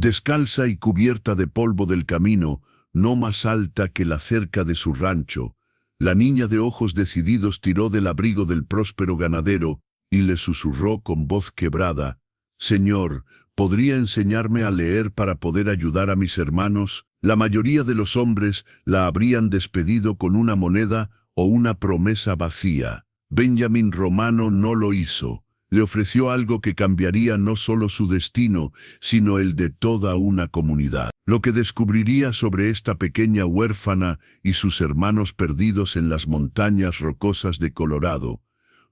Descalza y cubierta de polvo del camino, no más alta que la cerca de su rancho, la niña de ojos decididos tiró del abrigo del próspero ganadero y le susurró con voz quebrada: «Señor, ¿podría enseñarme a leer para poder ayudar a mis hermanos?». La mayoría de los hombres la habrían despedido con una moneda o una promesa vacía. Benjamin Romano no lo hizo. Le ofreció algo que cambiaría no solo su destino, sino el de toda una comunidad. Lo que descubriría sobre esta pequeña huérfana y sus hermanos perdidos en las montañas rocosas de Colorado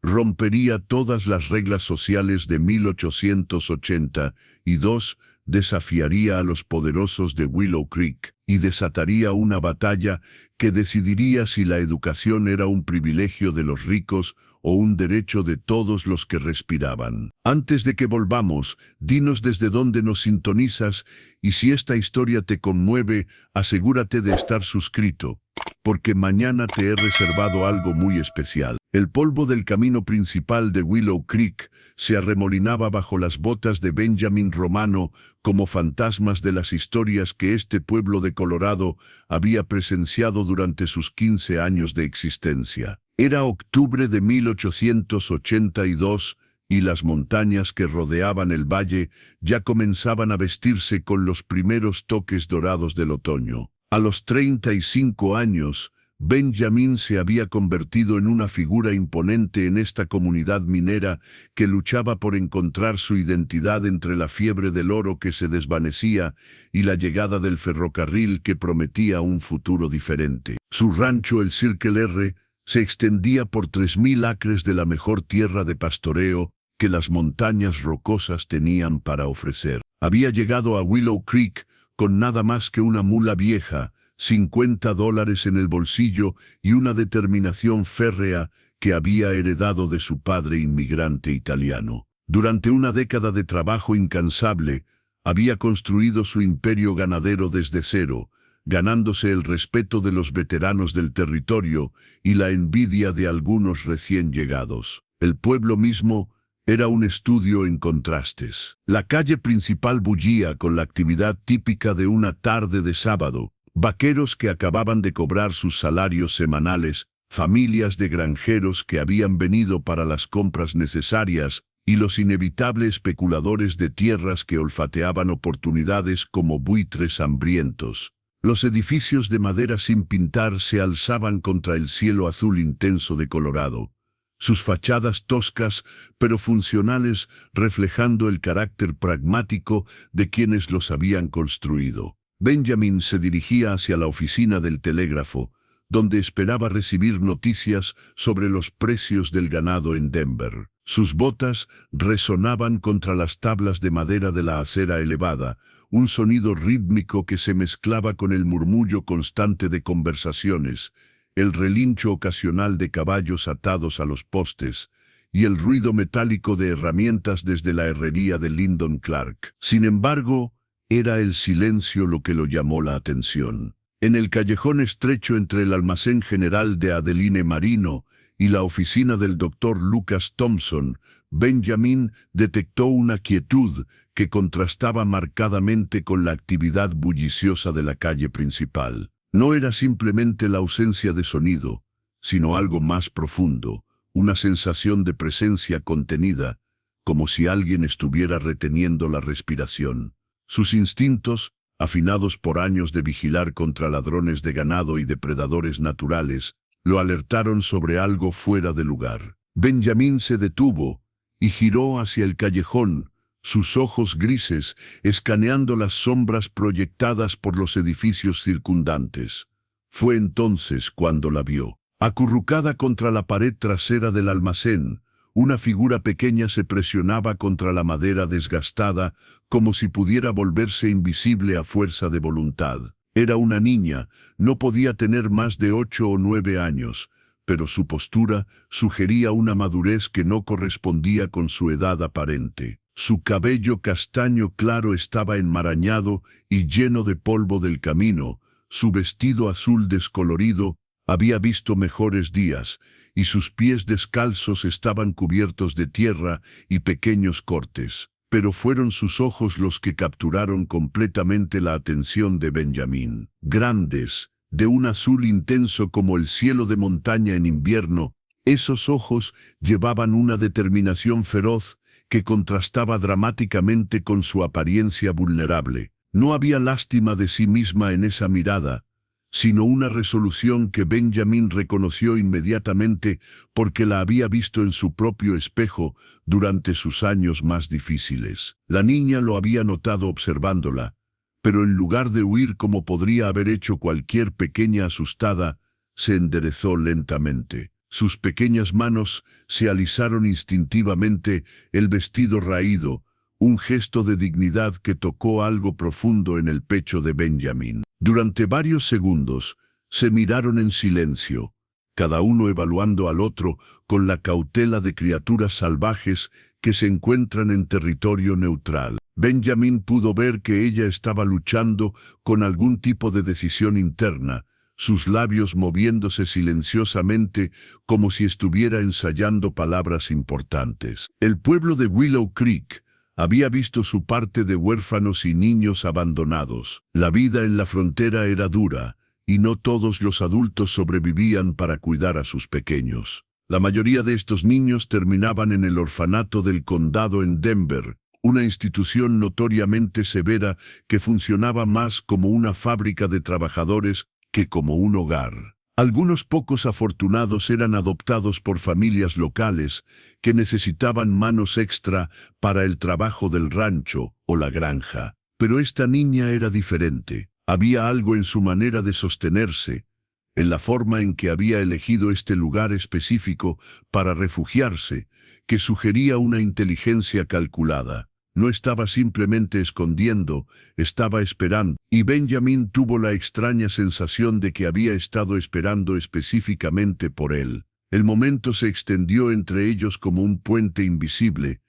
rompería todas las reglas sociales de 1882, desafiaría a los poderosos de Willow Creek y desataría una batalla que decidiría si la educación era un privilegio de los ricos o un derecho de todos los que respiraban. Antes de que volvamos, dinos desde dónde nos sintonizas y si esta historia te conmueve, asegúrate de estar suscrito, porque mañana te he reservado algo muy especial. El polvo del camino principal de Willow Creek se arremolinaba bajo las botas de Benjamin Romano como fantasmas de las historias que este pueblo de Colorado había presenciado durante sus 15 años de existencia. Era octubre de 1882 y las montañas que rodeaban el valle ya comenzaban a vestirse con los primeros toques dorados del otoño. A los 35 años, Benjamin se había convertido en una figura imponente en esta comunidad minera que luchaba por encontrar su identidad entre la fiebre del oro que se desvanecía y la llegada del ferrocarril que prometía un futuro diferente. Su rancho, el Circle R, se extendía por 3.000 acres de la mejor tierra de pastoreo que las montañas rocosas tenían para ofrecer. Había llegado a Willow Creek con nada más que una mula vieja, $50 en el bolsillo y una determinación férrea que había heredado de su padre inmigrante italiano. Durante una década de trabajo incansable, había construido su imperio ganadero desde cero, ganándose el respeto de los veteranos del territorio y la envidia de algunos recién llegados. El pueblo mismo era un estudio en contrastes. La calle principal bullía con la actividad típica de una tarde de sábado: vaqueros que acababan de cobrar sus salarios semanales, familias de granjeros que habían venido para las compras necesarias y los inevitables especuladores de tierras que olfateaban oportunidades como buitres hambrientos. Los edificios de madera sin pintar se alzaban contra el cielo azul intenso de Colorado, sus fachadas toscas pero funcionales reflejando el carácter pragmático de quienes los habían construido. Benjamin se dirigía hacia la oficina del telégrafo, donde esperaba recibir noticias sobre los precios del ganado en Denver. Sus botas resonaban contra las tablas de madera de la acera elevada, un sonido rítmico que se mezclaba con el murmullo constante de conversaciones, el relincho ocasional de caballos atados a los postes y el ruido metálico de herramientas desde la herrería de Lyndon Clark. Sin embargo, era el silencio lo que lo llamó la atención. En el callejón estrecho entre el almacén general de Adeline Marino y la oficina del Dr. Lucas Thompson, Benjamin detectó una quietud que contrastaba marcadamente con la actividad bulliciosa de la calle principal. No era simplemente la ausencia de sonido, sino algo más profundo, una sensación de presencia contenida, como si alguien estuviera reteniendo la respiración. Sus instintos, afinados por años de vigilar contra ladrones de ganado y depredadores naturales, lo alertaron sobre algo fuera de lugar. Benjamin se detuvo y giró hacia el callejón, sus ojos grises escaneando las sombras proyectadas por los edificios circundantes. Fue entonces cuando la vio. Acurrucada contra la pared trasera del almacén, una figura pequeña se presionaba contra la madera desgastada, como si pudiera volverse invisible a fuerza de voluntad. Era una niña, no podía tener más de 8 o 9 años, pero su postura sugería una madurez que no correspondía con su edad aparente. Su cabello castaño claro estaba enmarañado y lleno de polvo del camino, su vestido azul descolorido había visto mejores días, y sus pies descalzos estaban cubiertos de tierra y pequeños cortes. pero fueron sus ojos los que capturaron completamente la atención de Benjamín. Grandes, de un azul intenso como el cielo de montaña en invierno, esos ojos llevaban una determinación feroz que contrastaba dramáticamente con su apariencia vulnerable. No había lástima de sí misma en esa mirada, sino una resolución que Benjamín reconoció inmediatamente porque la había visto en su propio espejo durante sus años más difíciles. La niña lo había notado observándola, pero en lugar de huir como podría haber hecho cualquier pequeña asustada, se enderezó lentamente. Sus pequeñas manos se alisaron instintivamente el vestido raído, un gesto de dignidad que tocó algo profundo en el pecho de Benjamín. Durante varios segundos se miraron en silencio, cada uno evaluando al otro con la cautela de criaturas salvajes que se encuentran en territorio neutral. Benjamín pudo ver que ella estaba luchando con algún tipo de decisión interna, sus labios moviéndose silenciosamente como si estuviera ensayando palabras importantes. El pueblo de Willow Creek había visto su parte de huérfanos y niños abandonados. La vida en la frontera era dura, y no todos los adultos sobrevivían para cuidar a sus pequeños. La mayoría de estos niños terminaban en el orfanato del condado en Denver, una institución notoriamente severa que funcionaba más como una fábrica de trabajadores que como un hogar. Algunos pocos afortunados eran adoptados por familias locales que necesitaban manos extra para el trabajo del rancho o la granja. Pero esta niña era diferente. Había algo en su manera de sostenerse, en la forma en que había elegido este lugar específico para refugiarse, que sugería una inteligencia calculada. No estaba simplemente escondiendo, estaba esperando, y Benjamín tuvo la extraña sensación de que había estado esperando específicamente por él. El momento se extendió entre ellos como un puente invisible,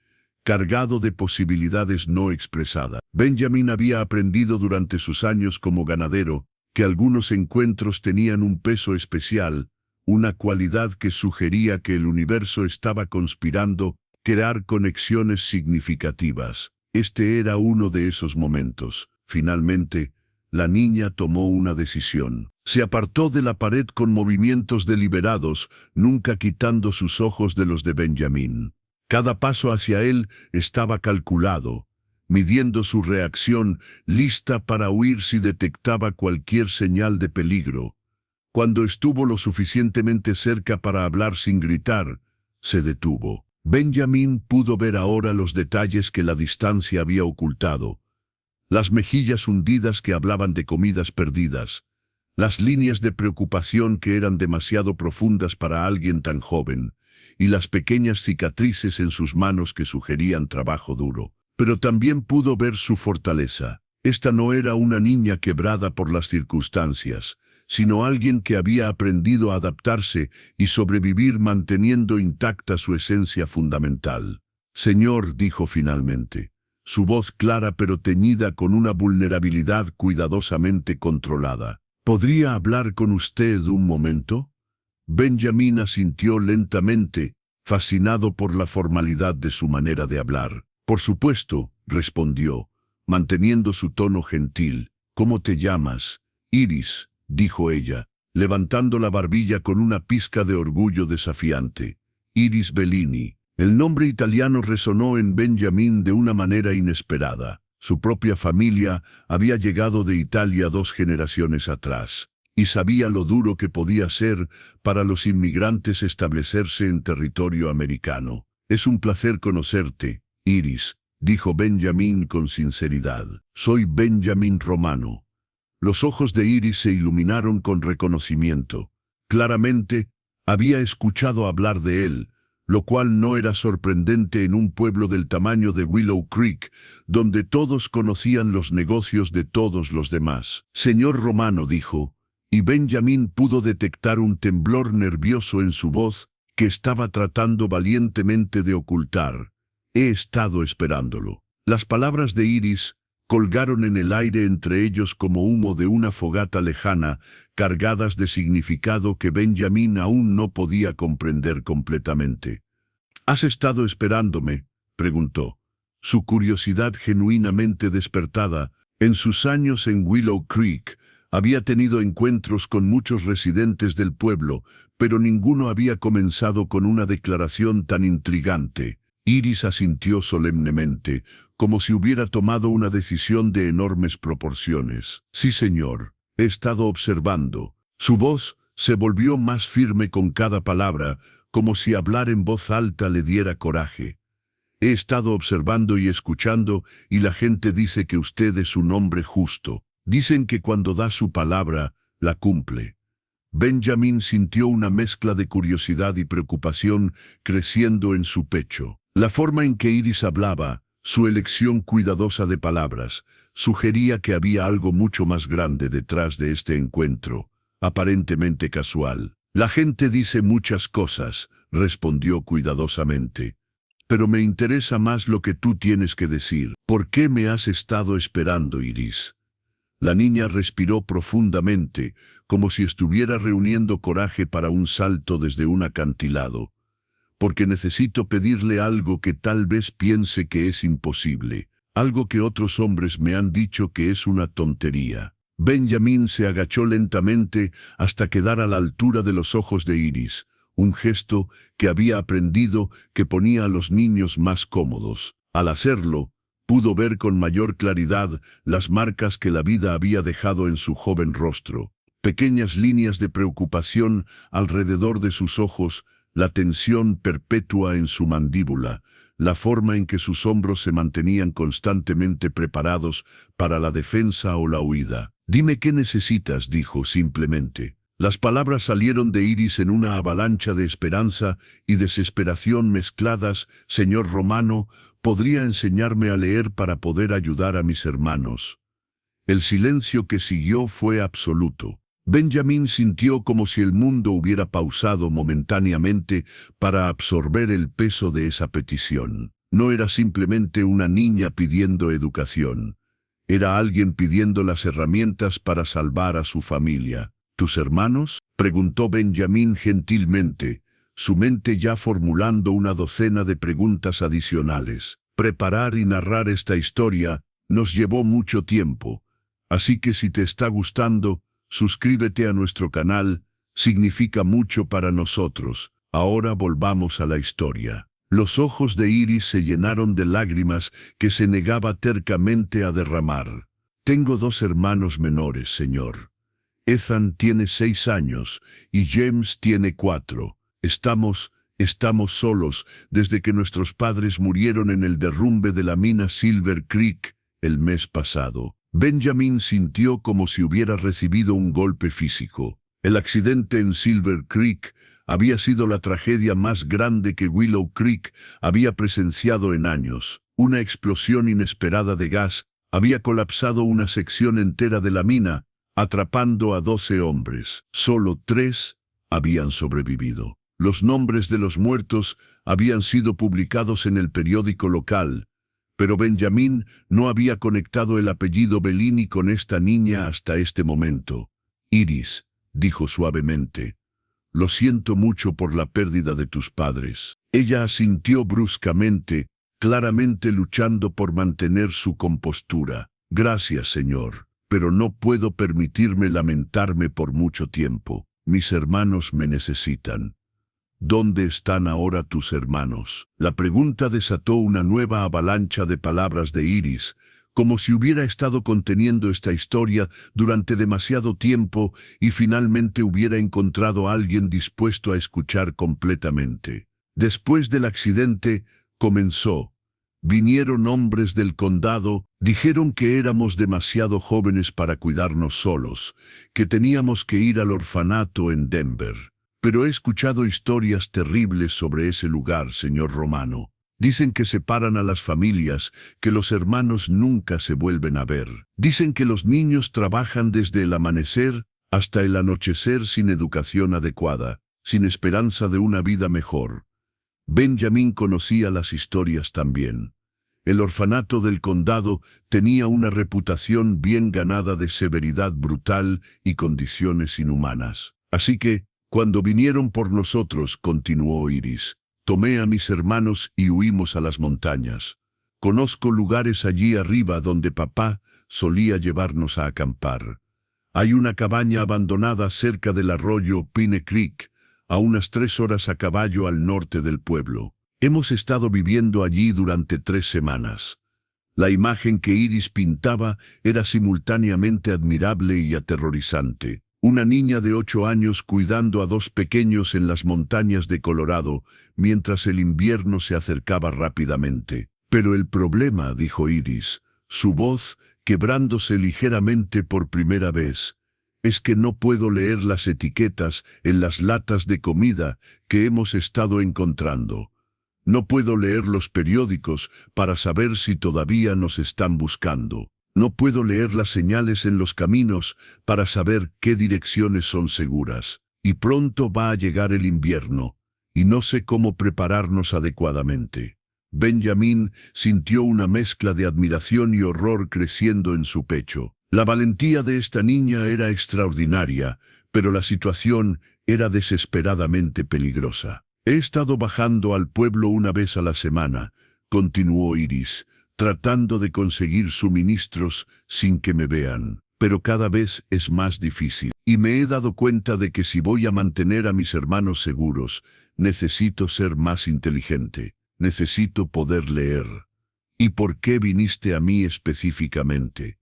cargado de posibilidades no expresadas. Benjamín había aprendido durante sus años como ganadero que algunos encuentros tenían un peso especial, una cualidad que sugería que el universo estaba conspirando crear conexiones significativas. Este era uno de esos momentos. Finalmente, la niña tomó una decisión. Se apartó de la pared con movimientos deliberados, nunca quitando sus ojos de los de Benjamín. Cada paso hacia él estaba calculado, midiendo su reacción, lista para huir si detectaba cualquier señal de peligro. Cuando estuvo lo suficientemente cerca para hablar sin gritar, se detuvo. Benjamín pudo ver ahora los detalles que la distancia había ocultado. Las mejillas hundidas que hablaban de comidas perdidas, las líneas de preocupación que eran demasiado profundas para alguien tan joven, y las pequeñas cicatrices en sus manos que sugerían trabajo duro. Pero también pudo ver su fortaleza. Esta no era una niña quebrada por las circunstancias, sino alguien que había aprendido a adaptarse y sobrevivir manteniendo intacta su esencia fundamental. «Señor», dijo finalmente, su voz clara pero teñida con una vulnerabilidad cuidadosamente controlada. «¿Podría hablar con usted un momento?» Benjamín asintió lentamente, fascinado por la formalidad de su manera de hablar. «Por supuesto», respondió, manteniendo su tono gentil. «¿Cómo te llamas?» «Iris», dijo ella, levantando la barbilla con una pizca de orgullo desafiante. «Iris Bellini». El nombre italiano resonó en Benjamín de una manera inesperada. Su propia familia había llegado de Italia 2 generaciones atrás, y sabía lo duro que podía ser para los inmigrantes establecerse en territorio americano. «Es un placer conocerte, Iris», dijo Benjamín con sinceridad. «Soy Benjamín Romano». Los ojos de Iris se iluminaron con reconocimiento. Claramente, había escuchado hablar de él, lo cual no era sorprendente en un pueblo del tamaño de Willow Creek, donde todos conocían los negocios de todos los demás. «Señor Romano», dijo, y Benjamín pudo detectar un temblor nervioso en su voz que estaba tratando valientemente de ocultar. «He estado esperándolo». Las palabras de Iris colgaron en el aire entre ellos como humo de una fogata lejana, cargadas de significado que Benjamín aún no podía comprender completamente. «¿Has estado esperándome?», preguntó. su curiosidad genuinamente despertada. En sus años en Willow Creek, había tenido encuentros con muchos residentes del pueblo, pero ninguno había comenzado con una declaración tan intrigante. Iris asintió solemnemente, como si hubiera tomado una decisión de enormes proporciones. Sí, señor, he estado observando. Su voz se volvió más firme con cada palabra, como si hablar en voz alta le diera coraje. He estado observando y escuchando, y la gente dice que usted es un hombre justo. Dicen que cuando da su palabra, la cumple. Benjamin sintió una mezcla de curiosidad y preocupación creciendo en su pecho. La forma en que Iris hablaba, su elección cuidadosa de palabras, sugería que había algo mucho más grande detrás de este encuentro, aparentemente casual. La gente dice muchas cosas, respondió cuidadosamente. Pero me interesa más lo que tú tienes que decir. ¿Por qué me has estado esperando, Iris? La niña respiró profundamente, como si estuviera reuniendo coraje para un salto desde un acantilado. Porque necesito pedirle algo que tal vez piense que es imposible, algo que otros hombres me han dicho que es una tontería. Benjamin se agachó lentamente hasta quedar a la altura de los ojos de Iris, un gesto que había aprendido que ponía a los niños más cómodos. Al hacerlo, pudo ver con mayor claridad las marcas que la vida había dejado en su joven rostro. Pequeñas líneas de preocupación alrededor de sus ojos, la tensión perpetua en su mandíbula, la forma en que sus hombros se mantenían constantemente preparados para la defensa o la huida. «Dime qué necesitas», dijo simplemente. Las palabras salieron de Iris en una avalancha de esperanza y desesperación mezcladas. «Señor Romano, ¿podría enseñarme a leer para poder ayudar a mis hermanos?». El silencio que siguió fue absoluto. Benjamin sintió como si el mundo hubiera pausado momentáneamente para absorber el peso de esa petición. No era simplemente una niña pidiendo educación. Era alguien pidiendo las herramientas para salvar a su familia. «¿Tus hermanos?», preguntó Benjamin gentilmente, su mente ya formulando una docena de preguntas adicionales. Preparar y narrar esta historia nos llevó mucho tiempo, así que si te está gustando, suscríbete a nuestro canal, significa mucho para nosotros. Ahora volvamos a la historia. Los ojos de Iris se llenaron de lágrimas que se negaba tercamente a derramar. «Tengo 2 hermanos menores, señor. Ethan tiene 6 años y James tiene 4. Estamos solos desde que nuestros padres murieron en el derrumbe de la mina Silver Creek el mes pasado». Benjamin sintió como si hubiera recibido un golpe físico. El accidente en Silver Creek había sido la tragedia más grande que Willow Creek había presenciado en años. Una explosión inesperada de gas había colapsado una sección entera de la mina, atrapando a 12 hombres. Solo 3 habían sobrevivido. Los nombres de los muertos habían sido publicados en el periódico local, pero Benjamin no había conectado el apellido Bellini con esta niña hasta este momento. «Iris», dijo suavemente, «lo siento mucho por la pérdida de tus padres». Ella asintió bruscamente, claramente luchando por mantener su compostura. «Gracias, señor, pero no puedo permitirme lamentarme por mucho tiempo. Mis hermanos me necesitan». «¿Dónde están ahora tus hermanos?». La pregunta desató una nueva avalancha de palabras de Iris, como si hubiera estado conteniendo esta historia durante demasiado tiempo y finalmente hubiera encontrado a alguien dispuesto a escuchar completamente. «Después del accidente», comenzó, «vinieron hombres del condado, dijeron que éramos demasiado jóvenes para cuidarnos solos, que teníamos que ir al orfanato en Denver. Pero he escuchado historias terribles sobre ese lugar, señor Romano. Dicen que separan a las familias, que los hermanos nunca se vuelven a ver. Dicen que los niños trabajan desde el amanecer hasta el anochecer sin educación adecuada, sin esperanza de una vida mejor». Benjamin conocía las historias también. El orfanato del condado tenía una reputación bien ganada de severidad brutal y condiciones inhumanas. «Así que, cuando vinieron por nosotros», continuó Iris, «tomé a mis hermanos y huimos a las montañas. Conozco lugares allí arriba donde papá solía llevarnos a acampar. Hay una cabaña abandonada cerca del arroyo Pine Creek, a unas 3 horas a caballo al norte del pueblo. Hemos estado viviendo allí durante 3 semanas. La imagen que Iris pintaba era simultáneamente admirable y aterrorizante. Una niña de 8 años cuidando a 2 pequeños en las montañas de Colorado, mientras el invierno se acercaba rápidamente. Pero el problema, dijo Iris, su voz quebrándose ligeramente por primera vez, es que no puedo leer las etiquetas en las latas de comida que hemos estado encontrando. No puedo leer los periódicos para saber si todavía nos están buscando. No puedo leer las señales en los caminos para saber qué direcciones son seguras. Y pronto va a llegar el invierno, y no sé cómo prepararnos adecuadamente. Benjamín sintió una mezcla de admiración y horror creciendo en su pecho. La valentía de esta niña era extraordinaria, pero la situación era desesperadamente peligrosa. He estado bajando al pueblo una vez a la semana, continuó Iris, tratando de conseguir suministros sin que me vean. Pero cada vez es más difícil. Y me he dado cuenta de que si voy a mantener a mis hermanos seguros, necesito ser más inteligente. Necesito poder leer. ¿Y por qué viniste a mí específicamente?,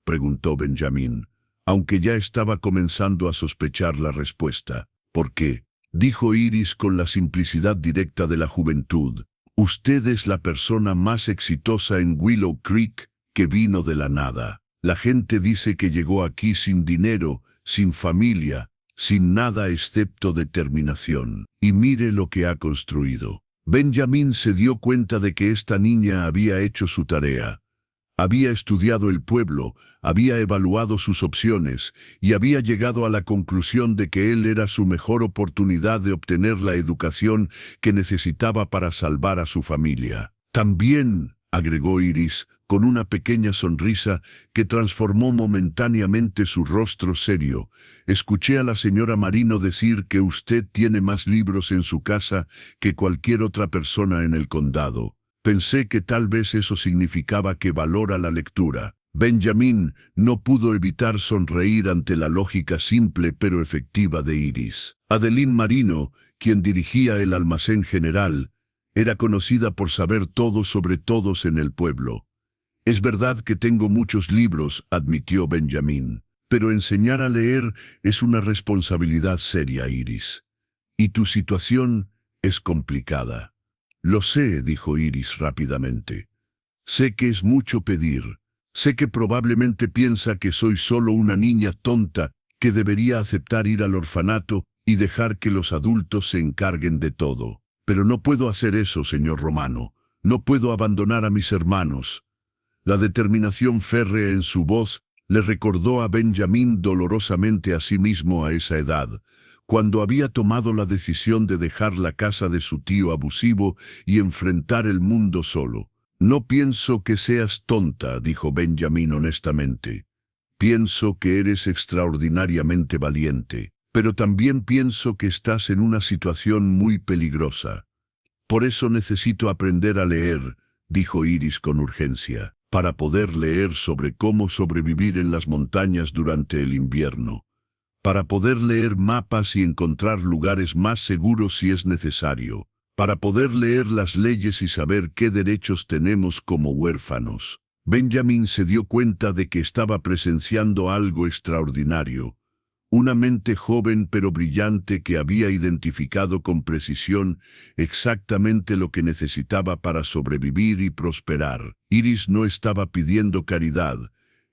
preguntó Benjamín, aunque ya estaba comenzando a sospechar la respuesta. ¿Por qué?, dijo Iris con la simplicidad directa de la juventud. Usted es la persona más exitosa en Willow Creek que vino de la nada. La gente dice que llegó aquí sin dinero, sin familia, sin nada excepto determinación. Y mire lo que ha construido. Benjamín se dio cuenta de que esta niña había hecho su tarea. Había estudiado el pueblo, había evaluado sus opciones y había llegado a la conclusión de que él era su mejor oportunidad de obtener la educación que necesitaba para salvar a su familia. También, agregó Iris, con una pequeña sonrisa que transformó momentáneamente su rostro serio, escuché a la señora Marino decir que usted tiene más libros en su casa que cualquier otra persona en el condado. Pensé que tal vez eso significaba que valora la lectura. Benjamín no pudo evitar sonreír ante la lógica simple pero efectiva de Iris. Adeline Marino, quien dirigía el almacén general, era conocida por saber todo sobre todos en el pueblo. Es verdad que tengo muchos libros, admitió Benjamín, pero enseñar a leer es una responsabilidad seria, Iris. Y tu situación es complicada. Lo sé, dijo Iris rápidamente. Sé que es mucho pedir. Sé que probablemente piensa que soy solo una niña tonta que debería aceptar ir al orfanato y dejar que los adultos se encarguen de todo. Pero no puedo hacer eso, señor Romano. No puedo abandonar a mis hermanos. La determinación férrea en su voz le recordó a Benjamín dolorosamente a sí mismo a esa edad, cuando había tomado la decisión de dejar la casa de su tío abusivo y enfrentar el mundo solo. No pienso que seas tonta, dijo Benjamín honestamente. Pienso que eres extraordinariamente valiente, pero también pienso que estás en una situación muy peligrosa. Por eso necesito aprender a leer, dijo Iris con urgencia, para poder leer sobre cómo sobrevivir en las montañas durante el invierno. Para poder leer mapas y encontrar lugares más seguros si es necesario, para poder leer las leyes y saber qué derechos tenemos como huérfanos. Benjamín se dio cuenta de que estaba presenciando algo extraordinario, una mente joven pero brillante que había identificado con precisión exactamente lo que necesitaba para sobrevivir y prosperar. Iris no estaba pidiendo caridad,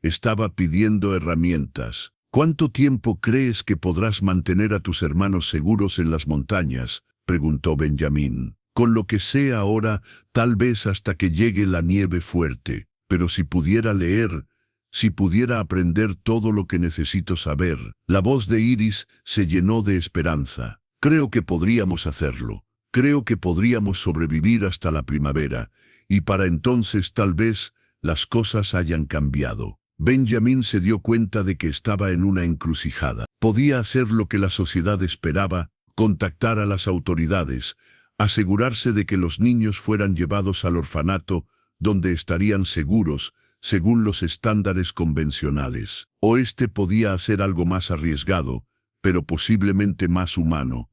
estaba pidiendo herramientas. ¿Cuánto tiempo crees que podrás mantener a tus hermanos seguros en las montañas?, preguntó Benjamín. Con lo que sé ahora, tal vez hasta que llegue la nieve fuerte. Pero si pudiera leer, si pudiera aprender todo lo que necesito saber. La voz de Iris se llenó de esperanza. Creo que podríamos hacerlo. Creo que podríamos sobrevivir hasta la primavera, y para entonces tal vez las cosas hayan cambiado. Benjamín se dio cuenta de que estaba en una encrucijada. Podía hacer lo que la sociedad esperaba, contactar a las autoridades, asegurarse de que los niños fueran llevados al orfanato, donde estarían seguros, según los estándares convencionales. O podía hacer algo más arriesgado, pero posiblemente más humano.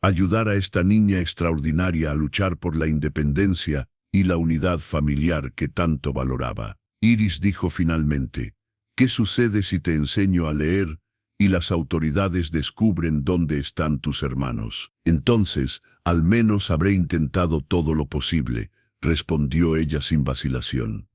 Ayudar a esta niña extraordinaria a luchar por la independencia y la unidad familiar que tanto valoraba. Iris dijo finalmente, ¿qué sucede si te enseño a leer y las autoridades descubren dónde están tus hermanos? Entonces, al menos habré intentado todo lo posible, respondió ella sin vacilación.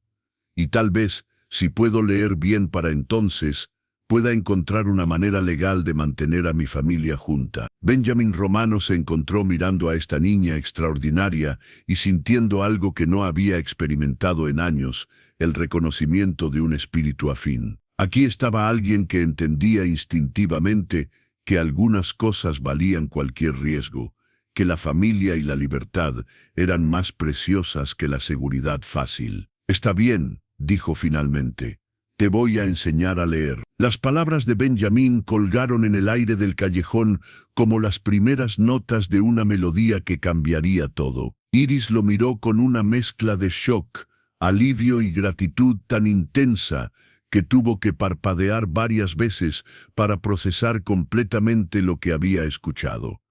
Y tal vez, si puedo leer bien para entonces, pueda encontrar una manera legal de mantener a mi familia junta. Benjamin Romano se encontró mirando a esta niña extraordinaria y sintiendo algo que no había experimentado en años, el reconocimiento de un espíritu afín. Aquí estaba alguien que entendía instintivamente que algunas cosas valían cualquier riesgo, que la familia y la libertad eran más preciosas que la seguridad fácil. Está bien, dijo finalmente. Te voy a enseñar a leer. Las palabras de Benjamin colgaron en el aire del callejón como las primeras notas de una melodía que cambiaría todo. Iris lo miró con una mezcla de shock, alivio y gratitud tan intensa que tuvo que parpadear varias veces para procesar completamente lo que había escuchado.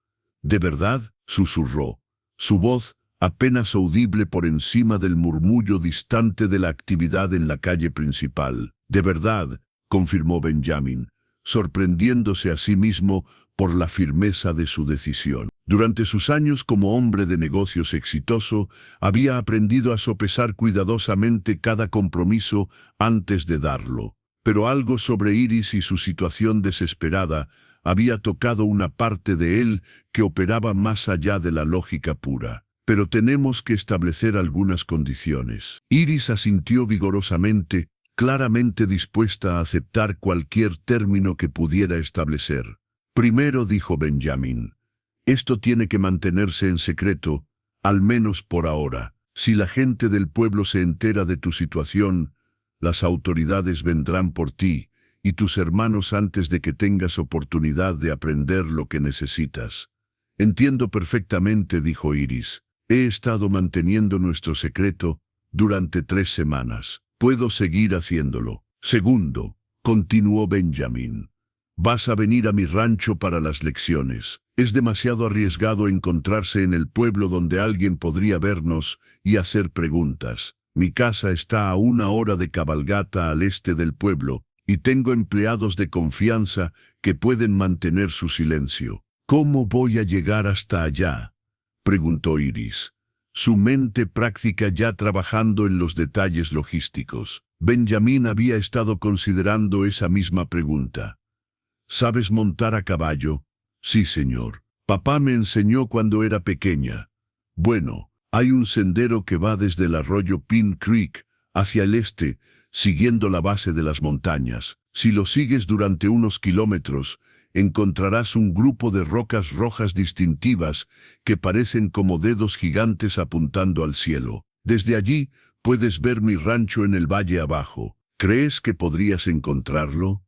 ¿De verdad?, susurró. Su voz, apenas audible por encima del murmullo distante de la actividad en la calle principal. «De verdad», confirmó Benjamin, sorprendiéndose a sí mismo por la firmeza de su decisión. Durante sus años como hombre de negocios exitoso, había aprendido a sopesar cuidadosamente cada compromiso antes de darlo. Pero algo sobre Iris y su situación desesperada había tocado una parte de él que operaba más allá de la lógica pura. «Pero tenemos que establecer algunas condiciones». Iris asintió vigorosamente, claramente dispuesta a aceptar cualquier término que pudiera establecer. «Primero», dijo Benjamin, «esto tiene que mantenerse en secreto, al menos por ahora. Si la gente del pueblo se entera de tu situación, las autoridades vendrán por ti y tus hermanos antes de que tengas oportunidad de aprender lo que necesitas». «Entiendo perfectamente», dijo Iris. «He estado manteniendo nuestro secreto durante 3 semanas. Puedo seguir haciéndolo». «Segundo», continuó Benjamin, «vas a venir a mi rancho para las lecciones. Es demasiado arriesgado encontrarse en el pueblo donde alguien podría vernos y hacer preguntas. Mi casa está a 1 hora de cabalgata al este del pueblo y tengo empleados de confianza que pueden mantener su silencio». «¿Cómo voy a llegar hasta allá?», preguntó Iris, su mente práctica ya trabajando en los detalles logísticos. Benjamin había estado considerando esa misma pregunta. «¿Sabes montar a caballo?» «Sí, señor. Papá me enseñó cuando era pequeña». «Bueno, hay un sendero que va desde el arroyo Pin Creek hacia el este, siguiendo la base de las montañas. Si lo sigues durante unos kilómetros, encontrarás un grupo de rocas rojas distintivas que parecen como dedos gigantes apuntando al cielo. Desde allí puedes ver mi rancho en el valle abajo. ¿Crees que podrías encontrarlo?»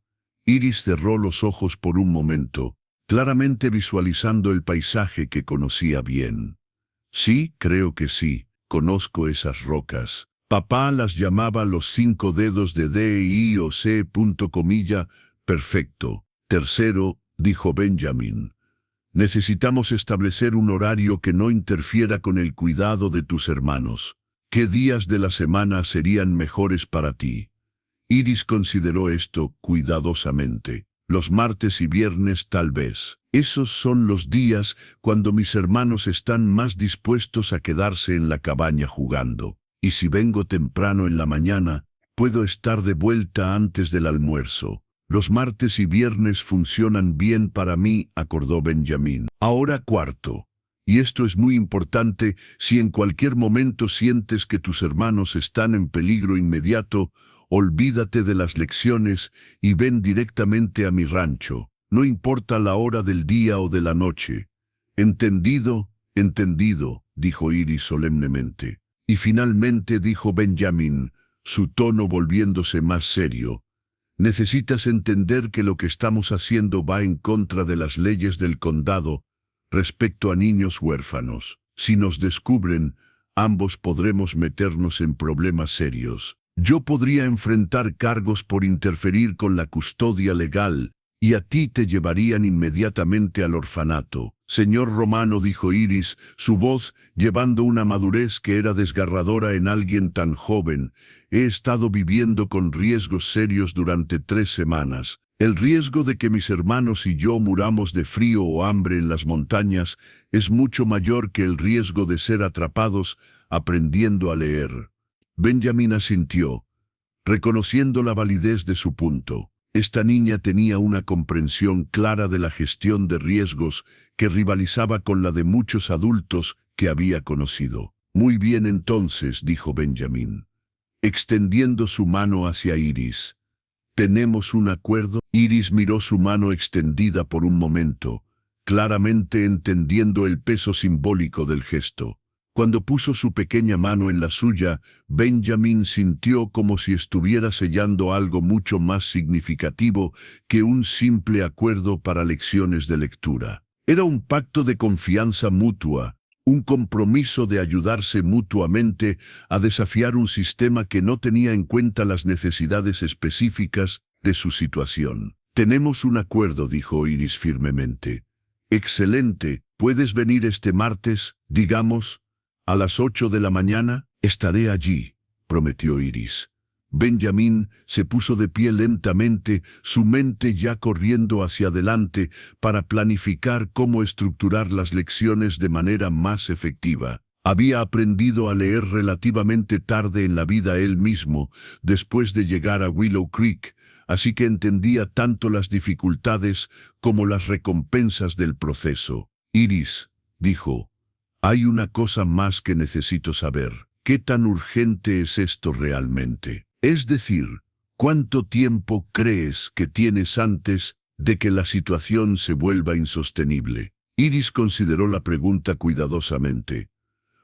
Iris cerró los ojos por un momento, claramente visualizando el paisaje que conocía bien. «Sí, creo que sí. Conozco esas rocas. Papá las llamaba los 5 dedos de D-I-O-C. Perfecto. Tercero», dijo Benjamin, «necesitamos establecer un horario que no interfiera con el cuidado de tus hermanos. ¿Qué días de la semana serían mejores para ti?» Iris consideró esto cuidadosamente. «Los martes y viernes tal vez. Esos son los días cuando mis hermanos están más dispuestos a quedarse en la cabaña jugando. Y si vengo temprano en la mañana, puedo estar de vuelta antes del almuerzo». «Los martes y viernes funcionan bien para mí», acordó Benjamin. «Ahora cuarto. Y esto es muy importante, si en cualquier momento sientes que tus hermanos están en peligro inmediato, olvídate de las lecciones y ven directamente a mi rancho. No importa la hora del día o de la noche». «Entendido, entendido», dijo Iris solemnemente. «Y finalmente», dijo Benjamin, su tono volviéndose más serio, «necesitas entender que lo que estamos haciendo va en contra de las leyes del condado respecto a niños huérfanos. Si nos descubren, ambos podremos meternos en problemas serios. Yo podría enfrentar cargos por interferir con la custodia legal, y a ti te llevarían inmediatamente al orfanato. Señor Romano, dijo Iris, su voz llevando una madurez que era desgarradora en alguien tan joven. He estado viviendo con riesgos serios durante 3 semanas. El riesgo de que mis hermanos y yo muramos de frío o hambre en las montañas es mucho mayor que el riesgo de ser atrapados aprendiendo a leer. Benjamin asintió, reconociendo la validez de su punto. Esta niña tenía una comprensión clara de la gestión de riesgos que rivalizaba con la de muchos adultos que había conocido. Muy bien entonces, dijo Benjamin, extendiendo su mano hacia Iris. ¿Tenemos un acuerdo? Iris miró su mano extendida por un momento, claramente entendiendo el peso simbólico del gesto. Cuando puso su pequeña mano en la suya, Benjamin sintió como si estuviera sellando algo mucho más significativo que un simple acuerdo para lecciones de lectura. Era un pacto de confianza mutua, un compromiso de ayudarse mutuamente a desafiar un sistema que no tenía en cuenta las necesidades específicas de su situación. Tenemos un acuerdo, dijo Iris firmemente. Excelente, ¿puedes venir este martes, digamos, a las 8 de la mañana? Estaré allí, prometió Iris. Benjamin se puso de pie lentamente, su mente ya corriendo hacia adelante para planificar cómo estructurar las lecciones de manera más efectiva. Había aprendido a leer relativamente tarde en la vida él mismo, después de llegar a Willow Creek, así que entendía tanto las dificultades como las recompensas del proceso. Iris, dijo, hay una cosa más que necesito saber. ¿Qué tan urgente es esto realmente? Es decir, ¿cuánto tiempo crees que tienes antes de que la situación se vuelva insostenible? Iris consideró la pregunta cuidadosamente.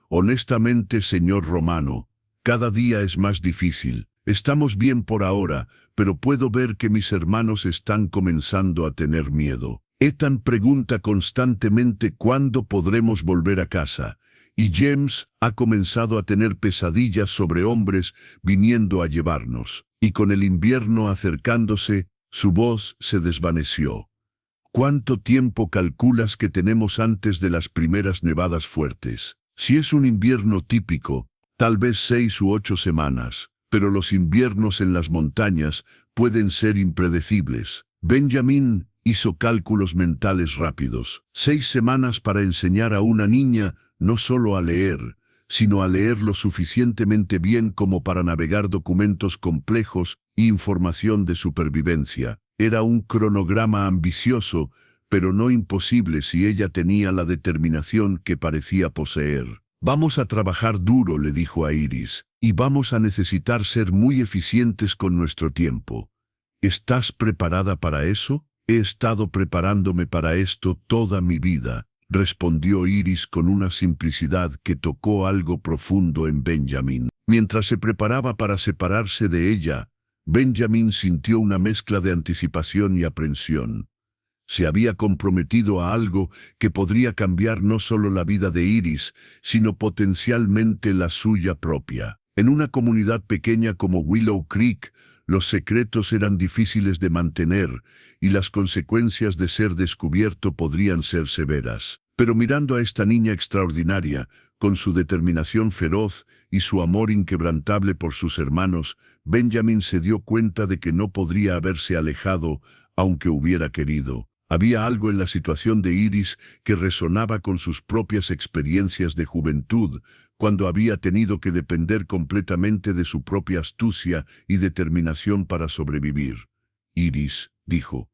Honestamente, señor Romano, cada día es más difícil. Estamos bien por ahora, pero puedo ver que mis hermanos están comenzando a tener miedo. Ethan pregunta constantemente cuándo podremos volver a casa, y James ha comenzado a tener pesadillas sobre hombres viniendo a llevarnos. Y con el invierno acercándose, su voz se desvaneció. ¿Cuánto tiempo calculas que tenemos antes de las primeras nevadas fuertes? Si es un invierno típico, tal vez 6 u 8 semanas, pero los inviernos en las montañas pueden ser impredecibles. Benjamin hizo cálculos mentales rápidos. 6 semanas para enseñar a una niña no solo a leer, sino a leer lo suficientemente bien como para navegar documentos complejos e información de supervivencia. Era un cronograma ambicioso, pero no imposible si ella tenía la determinación que parecía poseer. Vamos a trabajar duro, le dijo a Iris, y vamos a necesitar ser muy eficientes con nuestro tiempo. ¿Estás preparada para eso? He estado preparándome para esto toda mi vida, respondió Iris con una simplicidad que tocó algo profundo en Benjamin. Mientras se preparaba para separarse de ella, Benjamin sintió una mezcla de anticipación y aprensión. Se había comprometido a algo que podría cambiar no solo la vida de Iris, sino potencialmente la suya propia. En una comunidad pequeña como Willow Creek, los secretos eran difíciles de mantener y las consecuencias de ser descubierto podrían ser severas. Pero mirando a esta niña extraordinaria, con su determinación feroz y su amor inquebrantable por sus hermanos, Benjamin se dio cuenta de que no podría haberse alejado, aunque hubiera querido. Había algo en la situación de Iris que resonaba con sus propias experiencias de juventud, cuando había tenido que depender completamente de su propia astucia y determinación para sobrevivir. Iris, dijo,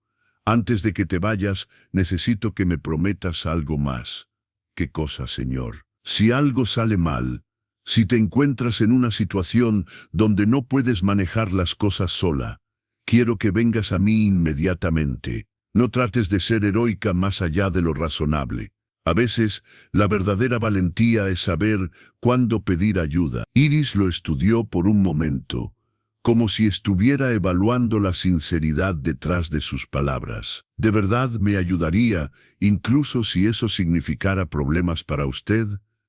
antes de que te vayas, necesito que me prometas algo más. ¿Qué cosa, señor? Si algo sale mal, si te encuentras en una situación donde no puedes manejar las cosas sola, quiero que vengas a mí inmediatamente. No trates de ser heroica más allá de lo razonable. A veces, la verdadera valentía es saber cuándo pedir ayuda. Iris lo estudió por un momento, como si estuviera evaluando la sinceridad detrás de sus palabras. ¿De verdad me ayudaría, incluso si eso significara problemas para usted?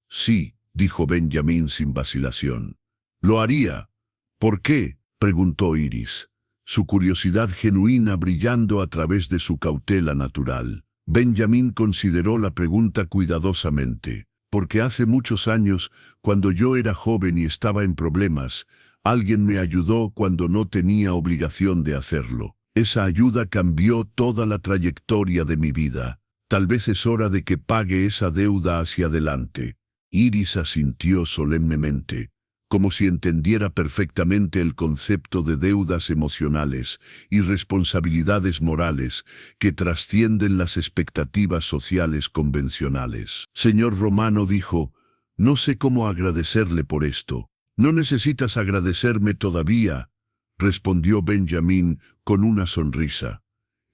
Sí, dijo Benjamín sin vacilación. Lo haría. ¿Por qué?, preguntó Iris, su curiosidad genuina brillando a través de su cautela natural. Benjamín consideró la pregunta cuidadosamente. Porque hace muchos años, cuando yo era joven y estaba en problemas, alguien me ayudó cuando no tenía obligación de hacerlo. Esa ayuda cambió toda la trayectoria de mi vida. Tal vez es hora de que pague esa deuda hacia adelante. Iris asintió solemnemente, como si entendiera perfectamente el concepto de deudas emocionales y responsabilidades morales que trascienden las expectativas sociales convencionales. Señor Romano dijo, no sé cómo agradecerle por esto. No necesitas agradecerme todavía, respondió Benjamín con una sonrisa.